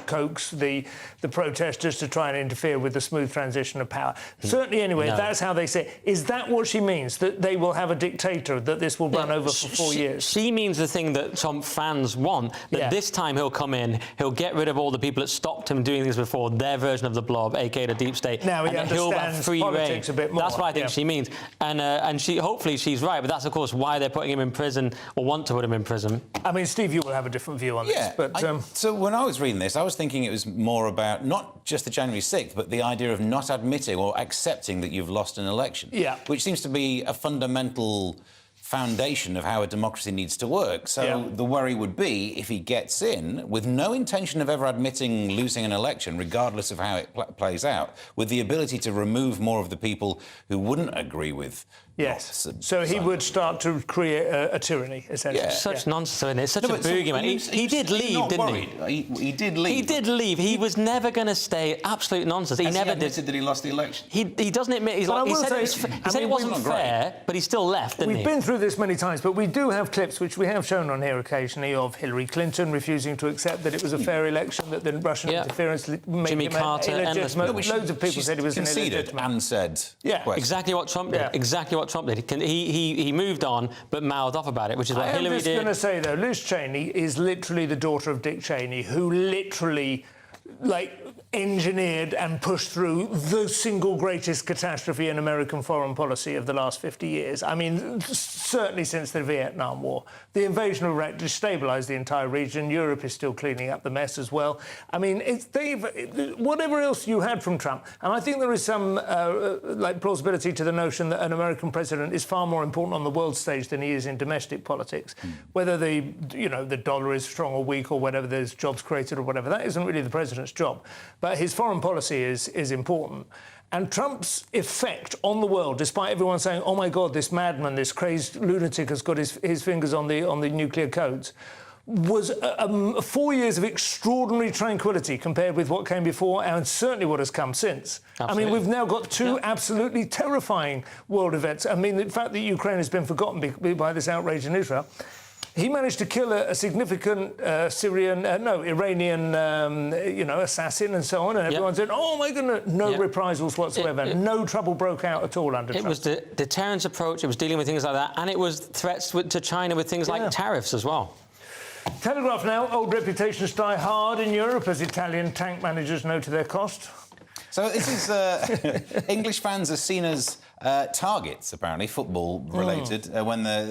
coax the protesters to try and interfere with the smooth transition of power. Certainly, anyway, that's how they say it. Is that what she means, that they will have a dictator, that this will run over for 4 years? She means the thing that Trump fans want, that this time he'll come in, he'll get rid of all the people that stopped him doing things before, their version of the blob, a.k.a. the deep state. Now he understands free politics reign. A bit more. That's what I think she means. And she, hopefully she's right, but that's, of course, why they're putting him in prison or want to put him in prison. I mean, Steve, you will have a different view on this. But so when I was reading this, I was thinking it was more about not just the January 6th, but the idea of not admitting or accepting that you've lost an election. Yeah. Which seems to be a fundamental foundation of how a democracy needs to work. So the worry would be if he gets in with no intention of ever admitting losing an election, regardless of how it plays out, with the ability to remove more of the people who wouldn't agree with. Yes. So he would start to create a tyranny, essentially. Yeah. Such nonsense, isn't it? It's such a boogeyman. He did leave, didn't he? He did leave. He did leave. He was never going to stay. Absolute nonsense. He never admitted that he lost the election. He doesn't admit. He said it wasn't fair, but he still left, didn't he? We've been through this many times, but we do have clips, which we have shown on here occasionally, of Hillary Clinton refusing to accept that it was a fair election, that the Russian interference made Jimmy him Carter, illegitimate. Loads of people said he was illegitimate. And said... Exactly what Trump did. Exactly what Trump did. He moved on, but mouthed off about it, which is what Hillary did. I'm just going to say, though, Liz Cheney is literally the daughter of Dick Cheney, who literally, engineered and pushed through the single greatest catastrophe in American foreign policy of the last 50 years. I mean, certainly since the Vietnam War. The invasion of Iraq destabilised the entire region. Europe is still cleaning up the mess as well. I mean, whatever else you had from Trump, and I think there is some plausibility to the notion that an American president is far more important on the world stage than he is in domestic politics. Whether the dollar is strong or weak or whatever, there's jobs created or whatever, that isn't really the president's job. But his foreign policy is important. And Trump's effect on the world, despite everyone saying, oh, my God, this madman, this crazed lunatic has got his fingers on the nuclear codes, was 4 years of extraordinary tranquility compared with what came before and certainly what has come since. Absolutely. I mean, we've now got two absolutely terrifying world events. I mean, the fact that Ukraine has been forgotten by this outrage in Israel. He managed to kill a significant Iranian, assassin and so on, and everyone said, oh, my goodness, no reprisals whatsoever. No trouble broke out at all under Trump. It was the deterrence approach, it was dealing with things like that, and it was threats to China with things like tariffs as well. Telegraph now, old reputations die hard in Europe, as Italian tank managers know to their cost. So this is... English fans are seen as targets, apparently, football-related,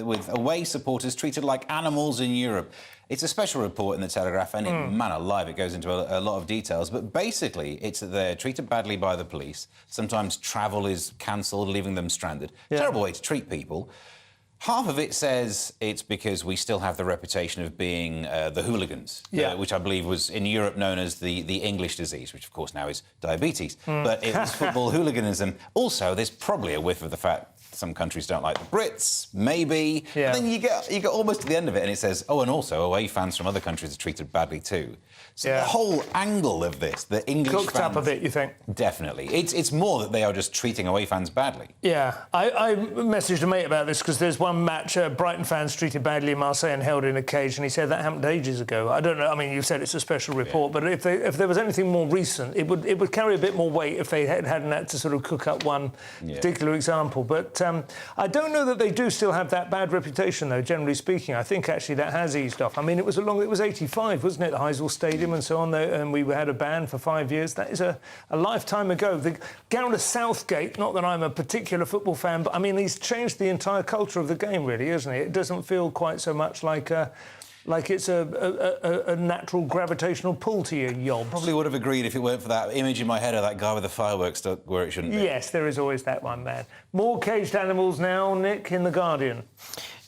with away supporters treated like animals in Europe. It's a special report in The Telegraph, and man alive, it goes into a lot of details. But basically, it's that they're treated badly by the police. Sometimes travel is cancelled, leaving them stranded. Terrible way to treat people. Half of it says it's because we still have the reputation of being the hooligans, which I believe was in Europe known as the English disease, which of course now is diabetes. But it was football hooliganism. Also, there's probably a whiff of the fact some countries don't like the Brits, maybe. And then you get almost to the end of it and it says, oh, and also away fans from other countries are treated badly too. So the whole angle of this, the English cooked fans... up a bit, you think? Definitely. It's more that they are just treating away fans badly. Yeah. I messaged a mate about this because there's one match Brighton fans treated badly in Marseille and held in a cage, and he said that happened ages ago. I don't know. I mean, you said it's a special report, but if there was anything more recent, it would carry a bit more weight if they hadn't had to sort of cook up one particular example. But I don't know that they do still have that bad reputation, though, generally speaking. I think, actually, that has eased off. I mean, it was 85, wasn't it, the Heysel Stadium and so on, and we had a ban for 5 years. That is a lifetime ago. The Gareth Southgate, not that I'm a particular football fan, but, I mean, he's changed the entire culture of the game, really, isn't he? It doesn't feel quite so much like it's a natural gravitational pull to your yobs. Probably would have agreed if it weren't for that image in my head of that guy with the fireworks stuck where it shouldn't be. Yes, there is always that one, man. More caged animals now, Nick, in The Guardian.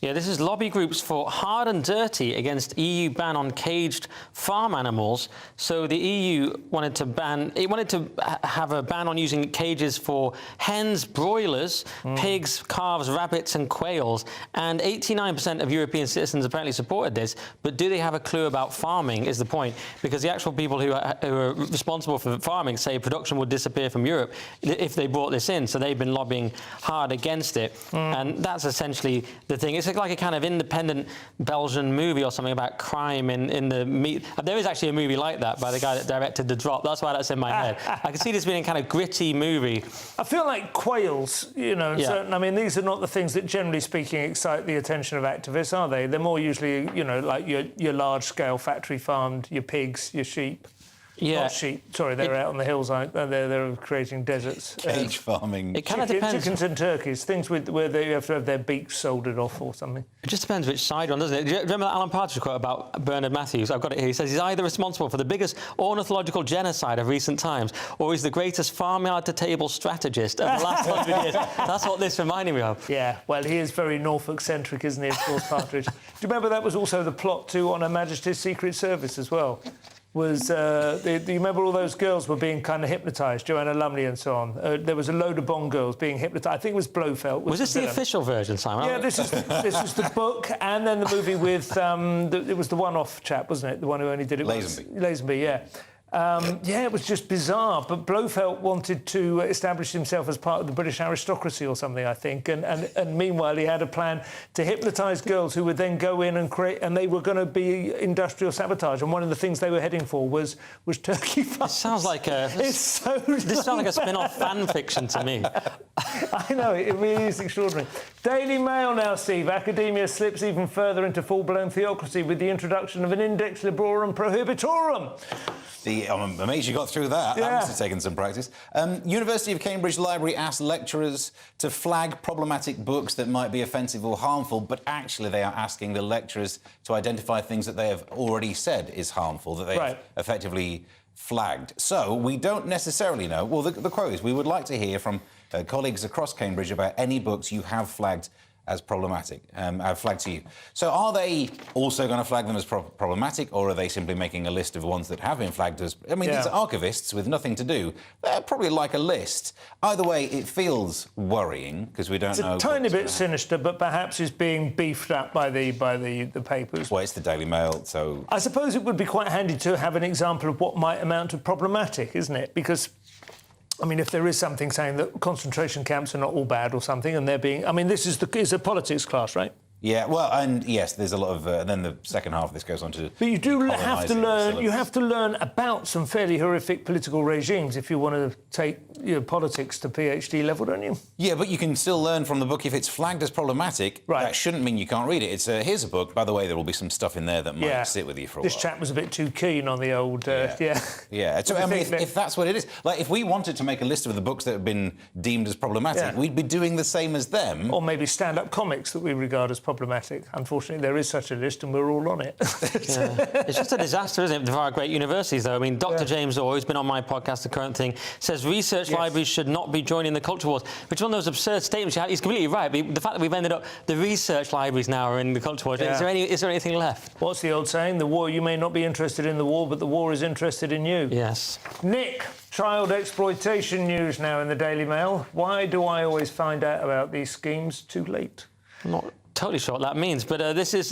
Yeah, this is lobby groups for hard and dirty against EU ban on caged farm animals. So the EU wanted to have a ban on using cages for hens, broilers, pigs, calves, rabbits and quails. And 89% of European citizens apparently supported this. But do they have a clue about farming is the point. Because the actual people who are responsible for farming say production would disappear from Europe if they brought this in. So they've been lobbying hard against it. And that's essentially the thing. It's like a kind of independent Belgian movie or something about crime in the meat. There is actually a movie like that by the guy that directed The Drop. That's why that's in my head. I can see this being a kind of gritty movie. I feel like quails, you know, certain, I mean, these are not the things that, generally speaking, excite the attention of activists, are they? They're more usually, you know, like your large-scale factory-farmed, your pigs, your sheep. Yeah. Not sheep. Sorry, they're out on the hills. They're creating deserts. Cage farming. It kind of depends. Chickens and turkeys, things where they have to have their beaks soldered off or something. It just depends which side you're on, doesn't it? Do you remember that Alan Partridge quote about Bernard Matthews? I've got it here. He says he's either responsible for the biggest ornithological genocide of recent times, or he's the greatest farmyard-to-table strategist of the last 100 years. That's what this reminded me of. Yeah, well, he is very Norfolk-centric, isn't he, of course, Partridge. Do you remember that was also the plot to On Her Majesty's Secret Service as well? Do you remember all those girls were being kind of hypnotised, Joanna Lumley and so on? There was a load of Bond girls being hypnotised. I think it was Blofeld. Was this the official version, Simon? Yeah, this is the book, and then the movie with it was the one-off chap, wasn't it? The one who only did it once. Lazenby, yeah. Yeah, it was just bizarre. But Blofeld wanted to establish himself as part of the British aristocracy or something, I think. And meanwhile, he had a plan to hypnotise girls who would then go in and create... And they were going to be industrial sabotage. And one of the things they were heading for was turkey farms. It sounds like a... It's so... This sounds like a spin-off fan fiction to me. I know, it really is extraordinary. Daily Mail now, Steve. Academia slips even further into full-blown theocracy with the introduction of an Index Librorum Prohibitorum. I'm amazed you got through that. Yeah. That must have taken some practice. University of Cambridge Library asked lecturers to flag problematic books that might be offensive or harmful, but actually they are asking the lecturers to identify things that they have already said is harmful, that they have effectively flagged. So we don't necessarily know. Well, the quote is, we would like to hear from colleagues across Cambridge about any books you have flagged as problematic, flagged to you. So are they also going to flag them as problematic, or are they simply making a list of ones that have been flagged as... I mean, these are archivists with nothing to do. They're probably like a list. Either way, it feels worrying, because we don't know... It's a tiny bit sinister, but perhaps is being beefed up by the papers. Well, it's the Daily Mail, so... I suppose it would be quite handy to have an example of what might amount to problematic, isn't it? Because... I mean, if there is something saying that concentration camps are not all bad or something, and they're being... I mean, this is it's a politics class, right? Yeah, well, and yes, there's a lot of... and then the second half of this goes on to... But you do have to colonising learn. syllabus. You have to learn about some fairly horrific political regimes if you want to take politics to PhD level, don't you? Yeah, but you can still learn from the book if it's flagged as problematic. Right. That shouldn't mean you can't read it. It's here's a book. By the way, there will be some stuff in there that might sit with you for a This while. chap was a bit too keen on the old... Yeah. So, I mean, if that's what it is, like if we wanted to make a list of the books that have been deemed as problematic, we'd be doing the same as them. Or maybe stand-up comics that we regard as problematic. Unfortunately, there is such a list, and we're all on it. It's just a disaster, isn't it, for our great universities, though? I mean, Dr. James Orr, who's been on my podcast, The Current Thing, says research libraries should not be joining the culture wars, which is one of those absurd statements. He's completely right. The fact that we've ended up... The research libraries now are in the culture wars. Yeah. Is there anything left? What's the old saying? The war, you may not be interested in the war, but the war is interested in you. Yes. Nick, child exploitation news now in the Daily Mail. Why do I always find out about these schemes too late? I'm not totally sure what that means, but this is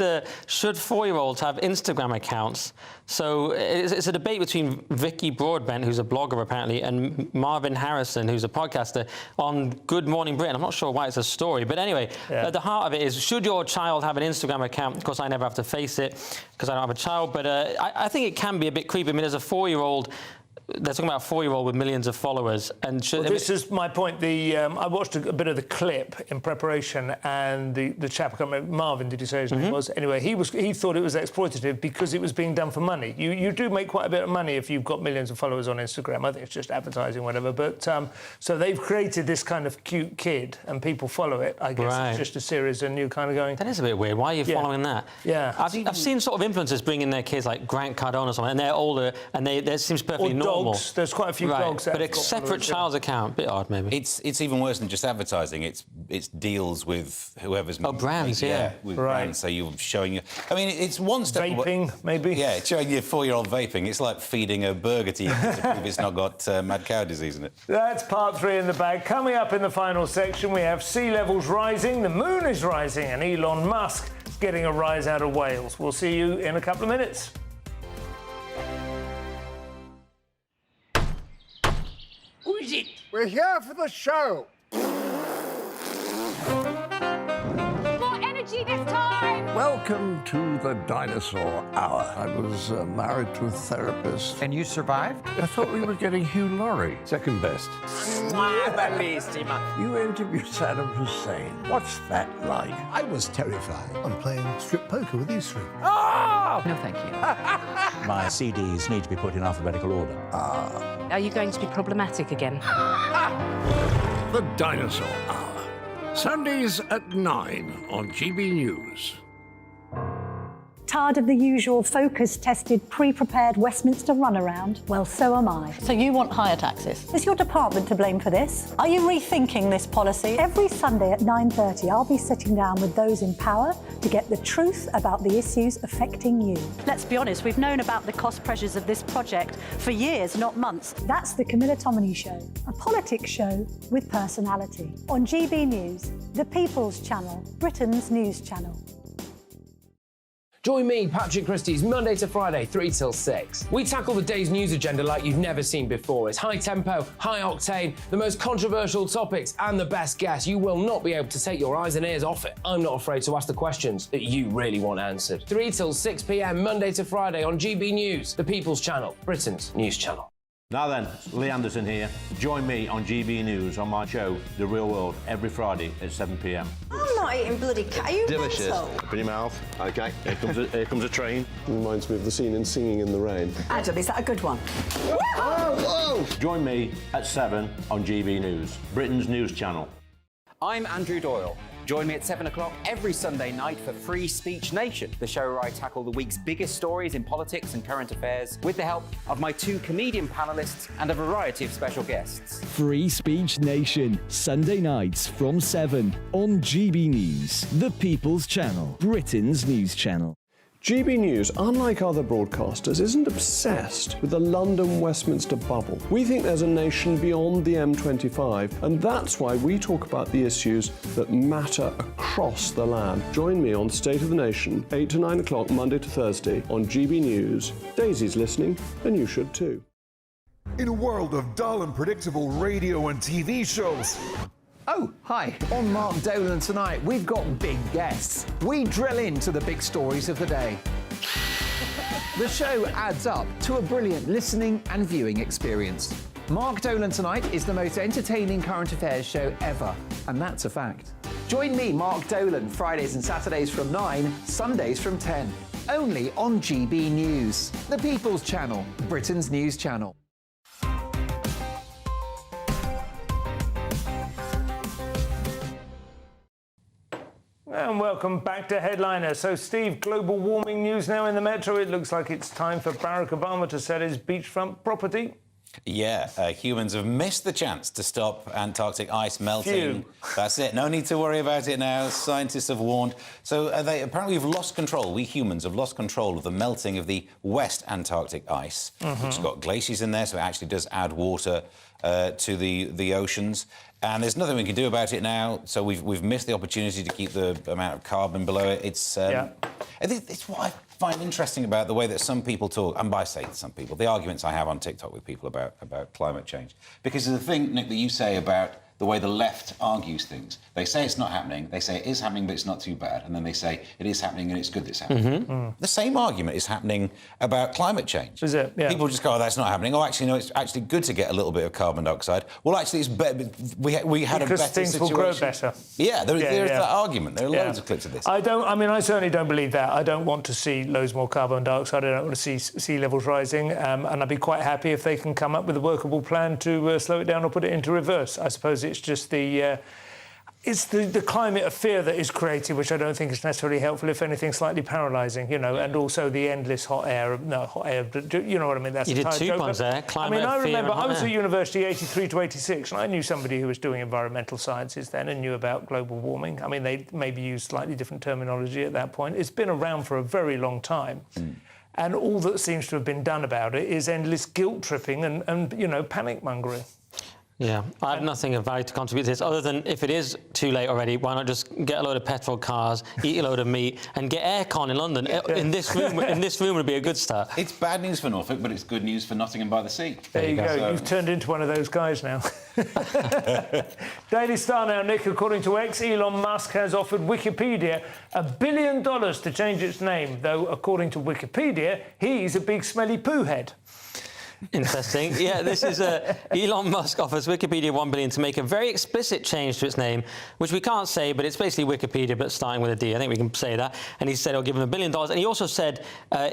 should 4-year-olds have Instagram accounts? So it's a debate between Vicky Broadbent, who's a blogger apparently, and Marvin Harrison, who's a podcaster, on Good Morning Britain. I'm not sure why it's a story, but anyway, at the heart of it is, should your child have an Instagram account? Of course, I never have to face it because I don't have a child, but I think it can be a bit creepy. I mean, as a 4-year-old... They're talking about a 4-year-old with millions of followers, and this is my point. I watched a bit of the clip in preparation, and the chap, I can't remember, Marvin, did you say his name was? Anyway, he thought it was exploitative because it was being done for money. You do make quite a bit of money if you've got millions of followers on Instagram. I think it's just advertising, whatever. But so they've created this kind of cute kid, and people follow it. I guess it's just a series, and you kind of going. That is a bit weird. Why are you following that? Yeah, I've seen sort of influencers bringing their kids like Grant Cardone or something, and they're older, and that seems perfectly normal. Dogs. There's quite a few dogs. But a separate child's account, a bit odd, maybe. It's even worse than just advertising. It's deals with whoever's... brands, with brands. So you're showing your... I mean, it's one step... Vaping, maybe? Yeah, it's showing your 4-year-old vaping. It's like feeding a burger to you to prove it's not got mad cow disease in it. That's part 3 in the bag. Coming up in the final section, we have sea levels rising, the moon is rising, and Elon Musk is getting a rise out of Wales. We'll see you in a couple of minutes. Who is it? We're here for the show. More energy this time! Welcome to the dinosaur hour. I was married to a therapist. And you survived? I thought we were getting Hugh Laurie. Second best. You interviewed Saddam Hussein. What's that like? I was terrified. I'm playing strip poker with these three. Oh! No, thank you. My CDs need to be put in alphabetical order. Are you going to be problematic again? The Dinosaur Hour. Sundays at 9 on GB News. Tired of the usual focus-tested, pre-prepared Westminster runaround? Well, so am I. So you want higher taxes? Is your department to blame for this? Are you rethinking this policy? Every Sunday at 9:30, I'll be sitting down with those in power to get the truth about the issues affecting you. Let's be honest, we've known about the cost pressures of this project for years, not months. That's the Camilla Tominey Show, a politics show with personality. On GB News, the People's Channel, Britain's news channel. Join me, Patrick Christie's, Monday to Friday, 3 till 6. We tackle the day's news agenda like you've never seen before. It's high tempo, high octane, the most controversial topics, and the best guests. You will not be able to take your eyes and ears off it. I'm not afraid to ask the questions that you really want answered. 3 till 6 p.m, Monday to Friday on GB News, the People's Channel, Britain's news channel. Now then, Lee Anderson here. Join me on GB News on my show, The Real World, every Friday at 7 p.m. I'm not eating bloody cat. Are you Delicious. mental? Open your mouth. OK, here comes a train. Reminds me of the scene in Singing in the Rain. Adam, is that a good one? Whoa! Join me at 7 on GB News, Britain's news channel. I'm Andrew Doyle. Join me at 7 o'clock every Sunday night for Free Speech Nation, the show where I tackle the week's biggest stories in politics and current affairs with the help of my 2 comedian panellists and a variety of special guests. Free Speech Nation, Sunday nights from 7 on GB News, the People's Channel, Britain's news channel. GB News, unlike other broadcasters, isn't obsessed with the London-Westminster bubble. We think there's a nation beyond the M25, and that's why we talk about the issues that matter across the land. Join me on State of the Nation, 8 to 9 o'clock, Monday to Thursday, on GB News. Daisy's listening, and you should too. In a world of dull and predictable radio and TV shows, Oh, hi. On Mark Dolan tonight, we've got big guests. We drill into the big stories of the day. The show adds up to a brilliant listening and viewing experience. Mark Dolan Tonight is the most entertaining current affairs show ever, and that's a fact. Join me, Mark Dolan, Fridays and Saturdays from 9, Sundays from 10. Only on GB News, the People's Channel, Britain's news channel. And welcome back to Headliner. So, Steve, global warming news now in the Metro. It looks like it's time for Barack Obama to sell his beachfront property. Yeah, humans have missed the chance to stop Antarctic ice melting. Phew. That's it. No need to worry about it now. Scientists have warned. So apparently we've lost control. We humans have lost control of the melting of the West Antarctic ice, which has got glaciers in there, so it actually does add water to the oceans. And there's nothing we can do about it now. So we've missed the opportunity to keep the amount of carbon below it. It's what I find interesting about the way that some people talk, and by say some people, the arguments I have on TikTok with people about climate change. Because of the thing, Nick, that you say about the way the left argues things. They say it's not happening, they say it is happening, but it's not too bad, and then they say it is happening and it's good that it's happening. The same argument is happening about climate change. Is it? Yeah. People just go, oh, that's not happening. Oh, actually, no, it's actually good to get a little bit of carbon dioxide. Well, actually, it's better. We had because a better things situation. will grow better. Yeah, there's that argument. There are loads of clips of this. I mean, I certainly don't believe that. I don't want to see loads more carbon dioxide. I don't want to see sea levels rising. And I'd be quite happy if they can come up with a workable plan to slow it down or put it into reverse. I suppose it's just the climate of fear that is created, which I don't think is necessarily helpful. If anything, slightly paralysing, and also the endless hot air. No, hot air, but you know what I mean? That's you did two ones there. Climate I of fear remember and I was hot at air. university 83 to 86, and I knew somebody who was doing environmental sciences then and knew about global warming. I mean, they maybe used slightly different terminology at that point. It's been around for a very long time. And all that seems to have been done about it is endless guilt-tripping and panic mongering. Yeah, I have nothing of value to contribute to this other than if it is too late already, why not just get a load of petrol cars, eat a load of meat, and get aircon in London? In this room would be a good start. It's bad news for Norfolk, but it's good news for Nottingham by the Sea. There you go. So you've turned into one of those guys now. Daily Star now, Nick. According to X, Elon Musk has offered Wikipedia $1 billion to change its name, though, according to Wikipedia, he's a big smelly poo head. Interesting. Yeah, this is Elon Musk offers Wikipedia $1 billion to make a very explicit change to its name, which we can't say, but it's basically Wikipedia, but starting with a D. I think we can say that. And he said he'll give him $1 billion. And he also said,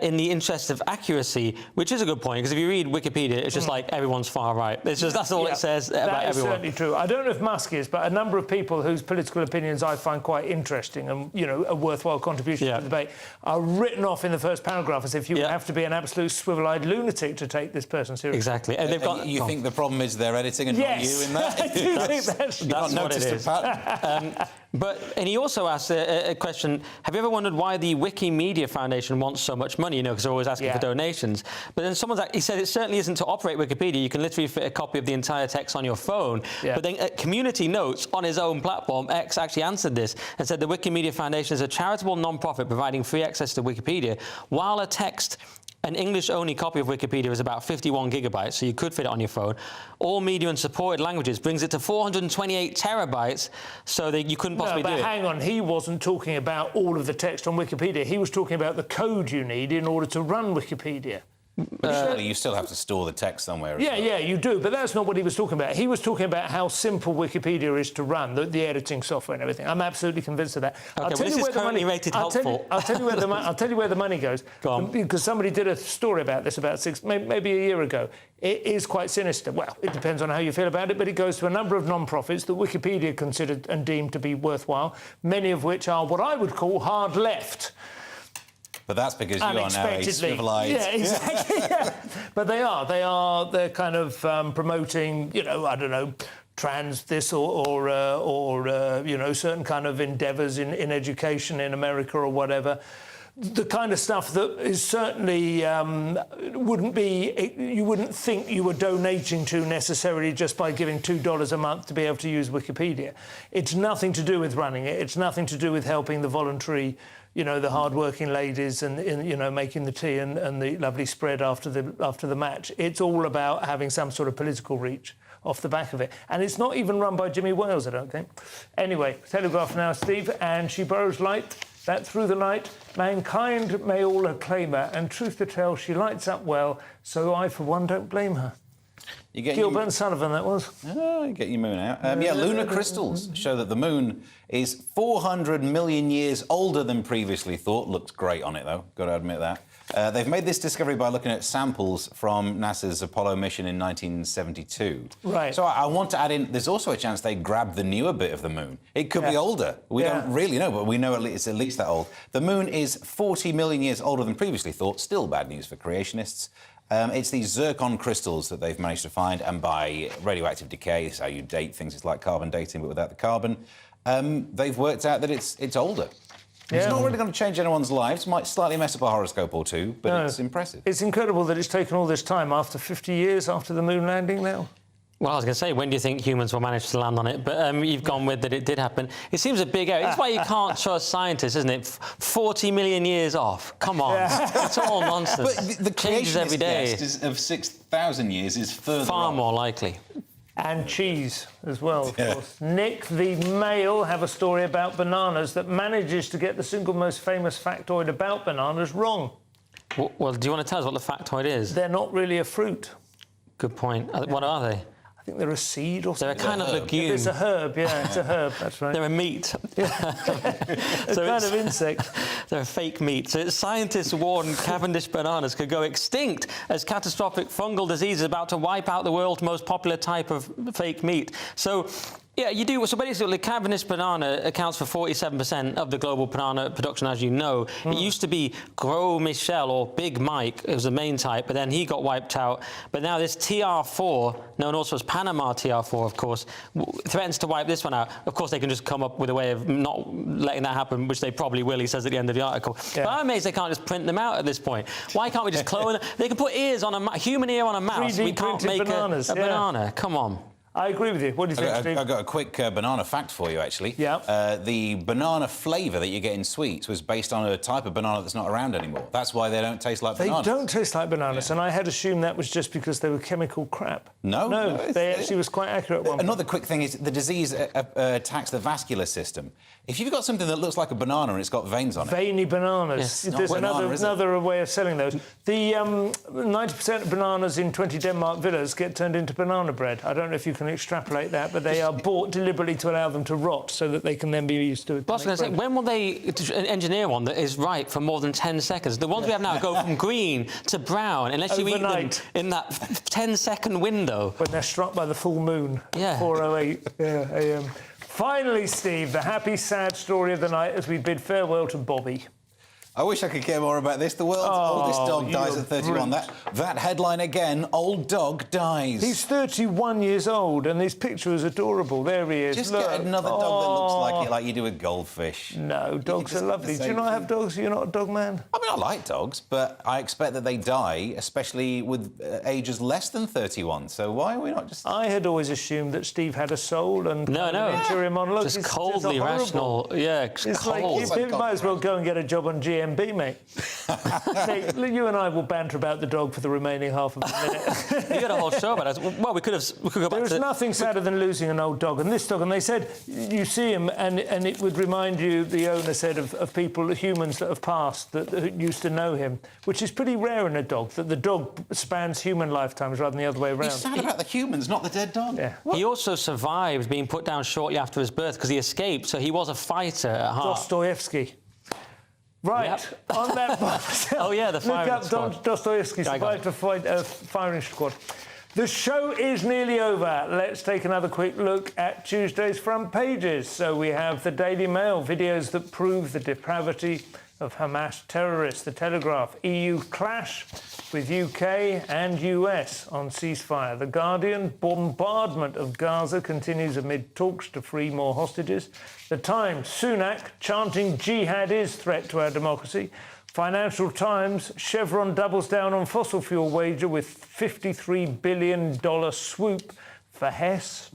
in the interest of accuracy, which is a good point, because if you read Wikipedia, it's just like everyone's far right. It's just that's all it says about everyone. That is certainly true. I don't know if Musk is, but a number of people whose political opinions I find quite interesting and a worthwhile contribution to the debate are written off in the first paragraph as if you have to be an absolute swivel-eyed lunatic to take this person seriously. Exactly. And they've got. You think the problem is their editing and not you in that? I do think that's what it is. And he also asked a question, have you ever wondered why the Wikimedia Foundation wants so much money, because they're always asking for donations. But then he said it certainly isn't to operate Wikipedia. You can literally fit a copy of the entire text on your phone. But then Community Notes on his own platform, X, actually answered this and said the Wikimedia Foundation is a charitable non-profit providing free access to Wikipedia, while an English-only copy of Wikipedia is about 51 gigabytes, so you could fit it on your phone. All media and supported languages brings it to 428 terabytes, so that you couldn't possibly do it. But hang on, he wasn't talking about all of the text on Wikipedia. He was talking about the code you need in order to run Wikipedia. Surely you still have to store the text somewhere. Yeah, you do, but that's not what he was talking about. He was talking about how simple Wikipedia is to run, the editing software and everything. I'm absolutely convinced of that. Okay, this is currently rated helpful. I'll tell you where the money goes. Go on. Because somebody did a story about this maybe a year ago. It is quite sinister. Well, it depends on how you feel about it, but it goes to a number of non-profits that Wikipedia considered and deemed to be worthwhile, many of which are what I would call hard left. But that's because you are now a civilised... Yeah, exactly. But they're kind of promoting, I don't know, trans this or certain kind of endeavours in education in America or whatever. The kind of stuff that is certainly you wouldn't think you were donating to necessarily just by giving $2 a month to be able to use Wikipedia. It's nothing to do with running it. It's nothing to do with helping the voluntary, the hard-working ladies and making the tea and the lovely spread after the match. It's all about having some sort of political reach off the back of it. And it's not even run by Jimmy Wales, I don't think. Anyway, Telegraph now, Steve, and she borrows light, that through the night mankind may all acclaim her, and truth to tell, she lights up well, so I, for one, don't blame her. You get Gilbert and Sullivan, that was. Oh, get your moon out. Lunar crystals show that the moon is 400 million years older than previously thought. Looks great on it, though. Got to admit that. They've made this discovery by looking at samples from NASA's Apollo mission in 1972. Right. So I want to add in, there's also a chance they grabbed the newer bit of the moon. It could be older. We don't really know, but we know it's at least that old. The moon is 40 million years older than previously thought. Still bad news for creationists. It's these zircon crystals that they've managed to find, and by radioactive decay, is how you date things. It's like carbon dating, but without the carbon. They've worked out that it's older. It's not really going to change anyone's lives. Might slightly mess up a horoscope or two, but it's impressive. It's incredible that it's taken all this time after 50 years after the moon landing now. Well, I was going to say, when do you think humans will manage to land on it? But you've gone with that it did happen. It seems a big area. It's why you can't trust scientists, isn't it? 40 million years off. Come on. It's all nonsense. But the changes every day. Guess of 6,000 years is further far more likely. And cheese as well, of course. Nick, the Mail, have a story about bananas that manages to get the single most famous factoid about bananas wrong. Well, do you want to tell us what the factoid is? They're not really a fruit. Good point. What are they? I think they're a seed or something. They're a kind of legume. It's a herb, it's a herb, that's right. They're a meat. A kind of insect. They're a fake meat. So scientists warn Cavendish bananas could go extinct as catastrophic fungal disease is about to wipe out the world's most popular type of fake meat. So, yeah, you do. So basically, Cavendish banana accounts for 47% of the global banana production, as you know. It used to be Gros Michel or Big Mike. It was the main type, but then he got wiped out. But now this TR4, known also as Panama TR4, of course, threatens to wipe this one out. Of course, they can just come up with a way of not letting that happen, which they probably will, he says at the end of the article. Yeah. But I'm amazed they can't just print them out at this point. Why can't we just clone them? They can put ears on a human ear on a mouse. We can't make bananas, a banana. Come on. I agree with you. What do you think, Steve? I've got a quick banana fact for you, actually. Yeah. The banana flavour that you get in sweets was based on a type of banana that's not around anymore. That's why they don't taste like bananas. They don't taste like bananas, and I had assumed that was just because they were chemical crap. No, they actually was quite accurate one. Another quick thing is the disease attacks the vascular system. If you've got something that looks like a banana and it's got veins on it... Veiny bananas. Yes, there's another way of selling those. The 90% of bananas in 20 Denmark villas get turned into banana bread. I don't know if you can extrapolate that, but they are bought deliberately to allow them to rot so that they can then be used to it. Well, I was going to say, when will they engineer one that is ripe for more than 10 seconds? The ones we have now go from green to brown unless you eat them in that 10-second window. When they're struck by the full moon. 4:08 a.m. Finally, Steve, the happy, sad story of the night as we bid farewell to Bobby. I wish I could care more about this. The world's oldest dog dies at 31. That headline again, old dog dies. He's 31 years old, and this picture is adorable. There he is. Just get another dog that looks like it, like you do with goldfish. No, dogs are lovely. Do you not have dogs? You're not a dog man? I mean, I like dogs, but I expect that they die, especially with ages less than 31. So why are we not just... I had always assumed that Steve had a soul and... No. Interior monologue. Just coldly rational. Yeah, it's cold. Like, you might as well go and get a job on GMB, mate. Mate, you and I will banter about the dog for the remaining half of a minute. You got a whole show about it. Well, we could go back to... There's nothing sadder than losing an old dog. And this dog, and they said, you see him, and it would remind you, the owner said, of people, humans that have passed, that used to know him, which is pretty rare in a dog, that the dog spans human lifetimes rather than the other way around. He's sad about the humans, not the dead dog. Yeah. He also survived being put down shortly after his birth because he escaped, so he was a fighter at heart. Dostoevsky. Right, on that bombshell. Oh, yeah, the firing squad. Look up Dostoevsky, survived to fight a firing squad. The show is nearly over. Let's take another quick look at Tuesday's front pages. So we have the Daily Mail, videos that prove the depravity of Hamas terrorists. The Telegraph, EU clash with UK and US on ceasefire. The Guardian, bombardment of Gaza continues amid talks to free more hostages. The Times, Sunak chanting jihad is threat to our democracy. Financial Times, Chevron doubles down on fossil fuel wager with $53 billion swoop for Hess.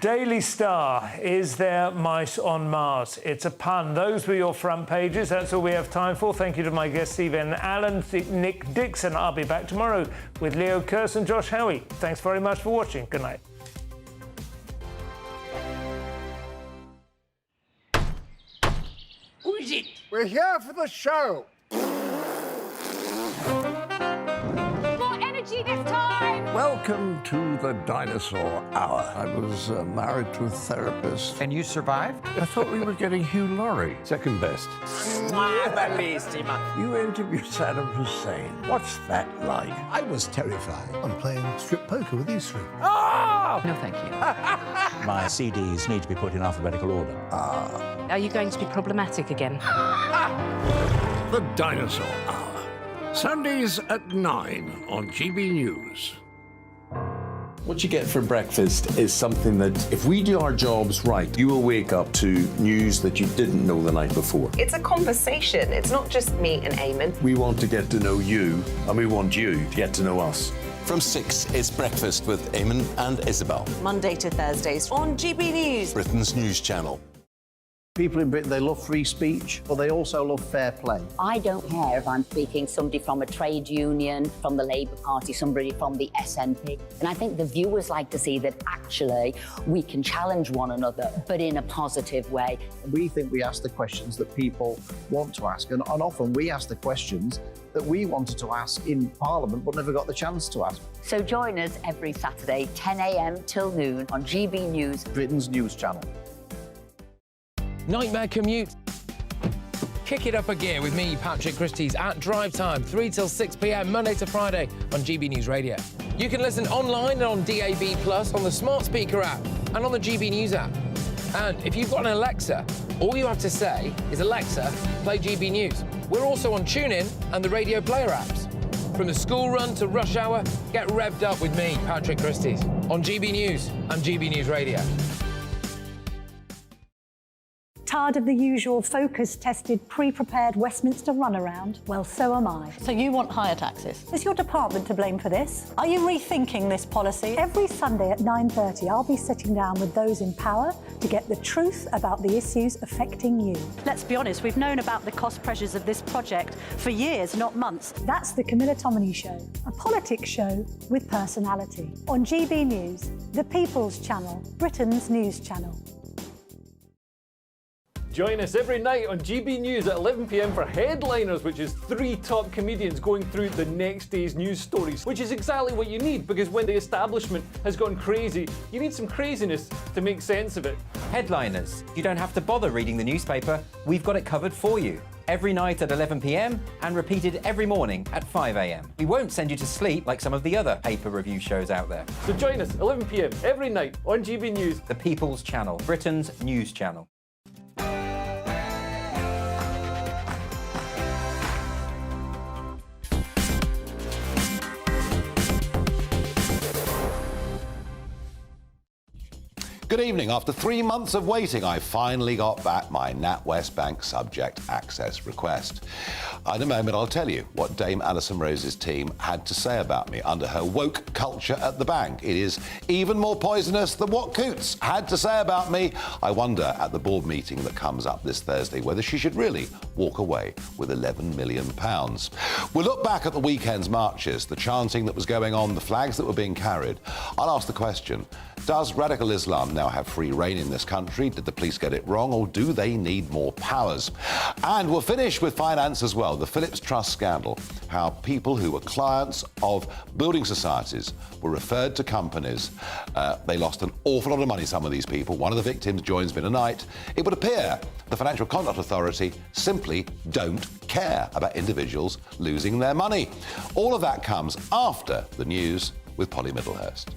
Daily Star, is there mice on Mars? It's a pun. Those were your front pages. That's all we have time for. Thank you to my guests, Stephen Allen, Nick Dixon. I'll be back tomorrow with Leo Kurz and Josh Howie. Thanks very much for watching. Good night. Who is it? We're here for the show. More energy this time! Welcome to the Dinosaur Hour. I was married to a therapist. And you survived? I thought we were getting Hugh Laurie. Second best. You interviewed Saddam Hussein. What's that like? I was terrified. I'm playing strip poker with these three. No, thank you. My CDs need to be put in alphabetical order. Are you going to be problematic again? The Dinosaur Hour. Sundays at 9 on GB News. What you get for breakfast is something that, if we do our jobs right, you will wake up to news that you didn't know the night before. It's a conversation. It's not just me and Eamon. We want to get to know you, and we want you to get to know us. From 6, it's Breakfast with Eamon and Isabel. Monday to Thursdays on GB News. Britain's news channel. People in Britain, they love free speech, but they also love fair play. I don't care if I'm speaking somebody from a trade union, from the Labour Party, somebody from the SNP. And I think the viewers like to see that actually we can challenge one another, but in a positive way. We think we ask the questions that people want to ask, and often we ask the questions that we wanted to ask in Parliament but never got the chance to ask. So join us every Saturday, 10 a.m. till noon on GB News, Britain's news channel. Nightmare commute. Kick it up a gear with me, Patrick Christie's, at Drive Time, 3 till 6 p.m, Monday to Friday on GB News Radio. You can listen online and on DAB+, on the smart speaker app, and on the GB News app. And if you've got an Alexa, all you have to say is, Alexa, play GB News. We're also on TuneIn and the Radio Player apps. From the school run to rush hour, get revved up with me, Patrick Christie's, on GB News and GB News Radio. Tired of the usual focus-tested, pre-prepared Westminster runaround? Well, so am I. So you want higher taxes? Is your department to blame for this? Are you rethinking this policy? Every Sunday at 9:30, I'll be sitting down with those in power to get the truth about the issues affecting you. Let's be honest, we've known about the cost pressures of this project for years, not months. That's the Camilla Tominey Show, a politics show with personality. On GB News, the People's Channel, Britain's news channel. Join us every night on GB News at 11 p.m. for Headliners, which is 3 top comedians going through the next day's news stories, which is exactly what you need, because when the establishment has gone crazy, you need some craziness to make sense of it. Headliners. You don't have to bother reading the newspaper. We've got it covered for you. Every night at 11 p.m. and repeated every morning at 5 a.m. We won't send you to sleep like some of the other paper review shows out there. So join us 11 p.m. every night on GB News. The People's Channel, Britain's news channel. Good evening. After 3 months of waiting, I finally got back my NatWest Bank subject access request. In a moment, I'll tell you what Dame Alison Rose's team had to say about me under her woke culture at the bank. It is even more poisonous than what Coots had to say about me. I wonder at the board meeting that comes up this Thursday whether she should really walk away with £11 million. We'll look back at the weekend's marches, the chanting that was going on, the flags that were being carried. I'll ask the question, does radical Islam now have free reign in this country? Did the police get it wrong, or do they need more powers? And we'll finish with finance as well, the Phillips Trust scandal, how people who were clients of building societies were referred to companies. They lost an awful lot of money, some of these people. One of the victims joins me tonight. It would appear the Financial Conduct Authority simply don't care about individuals losing their money. All of that comes after the news with Polly Middlehurst.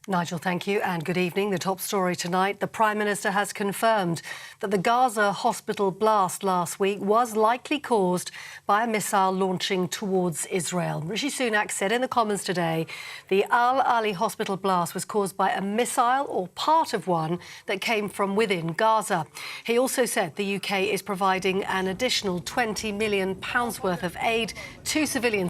Nigel, thank you, and good evening. The top story tonight, the Prime Minister has confirmed that the Gaza hospital blast last week was likely caused by a missile launching towards Israel. Rishi Sunak said in the Commons today the Al Ali hospital blast was caused by a missile or part of one that came from within Gaza. He also said the UK is providing an additional £20 million worth of aid to civilians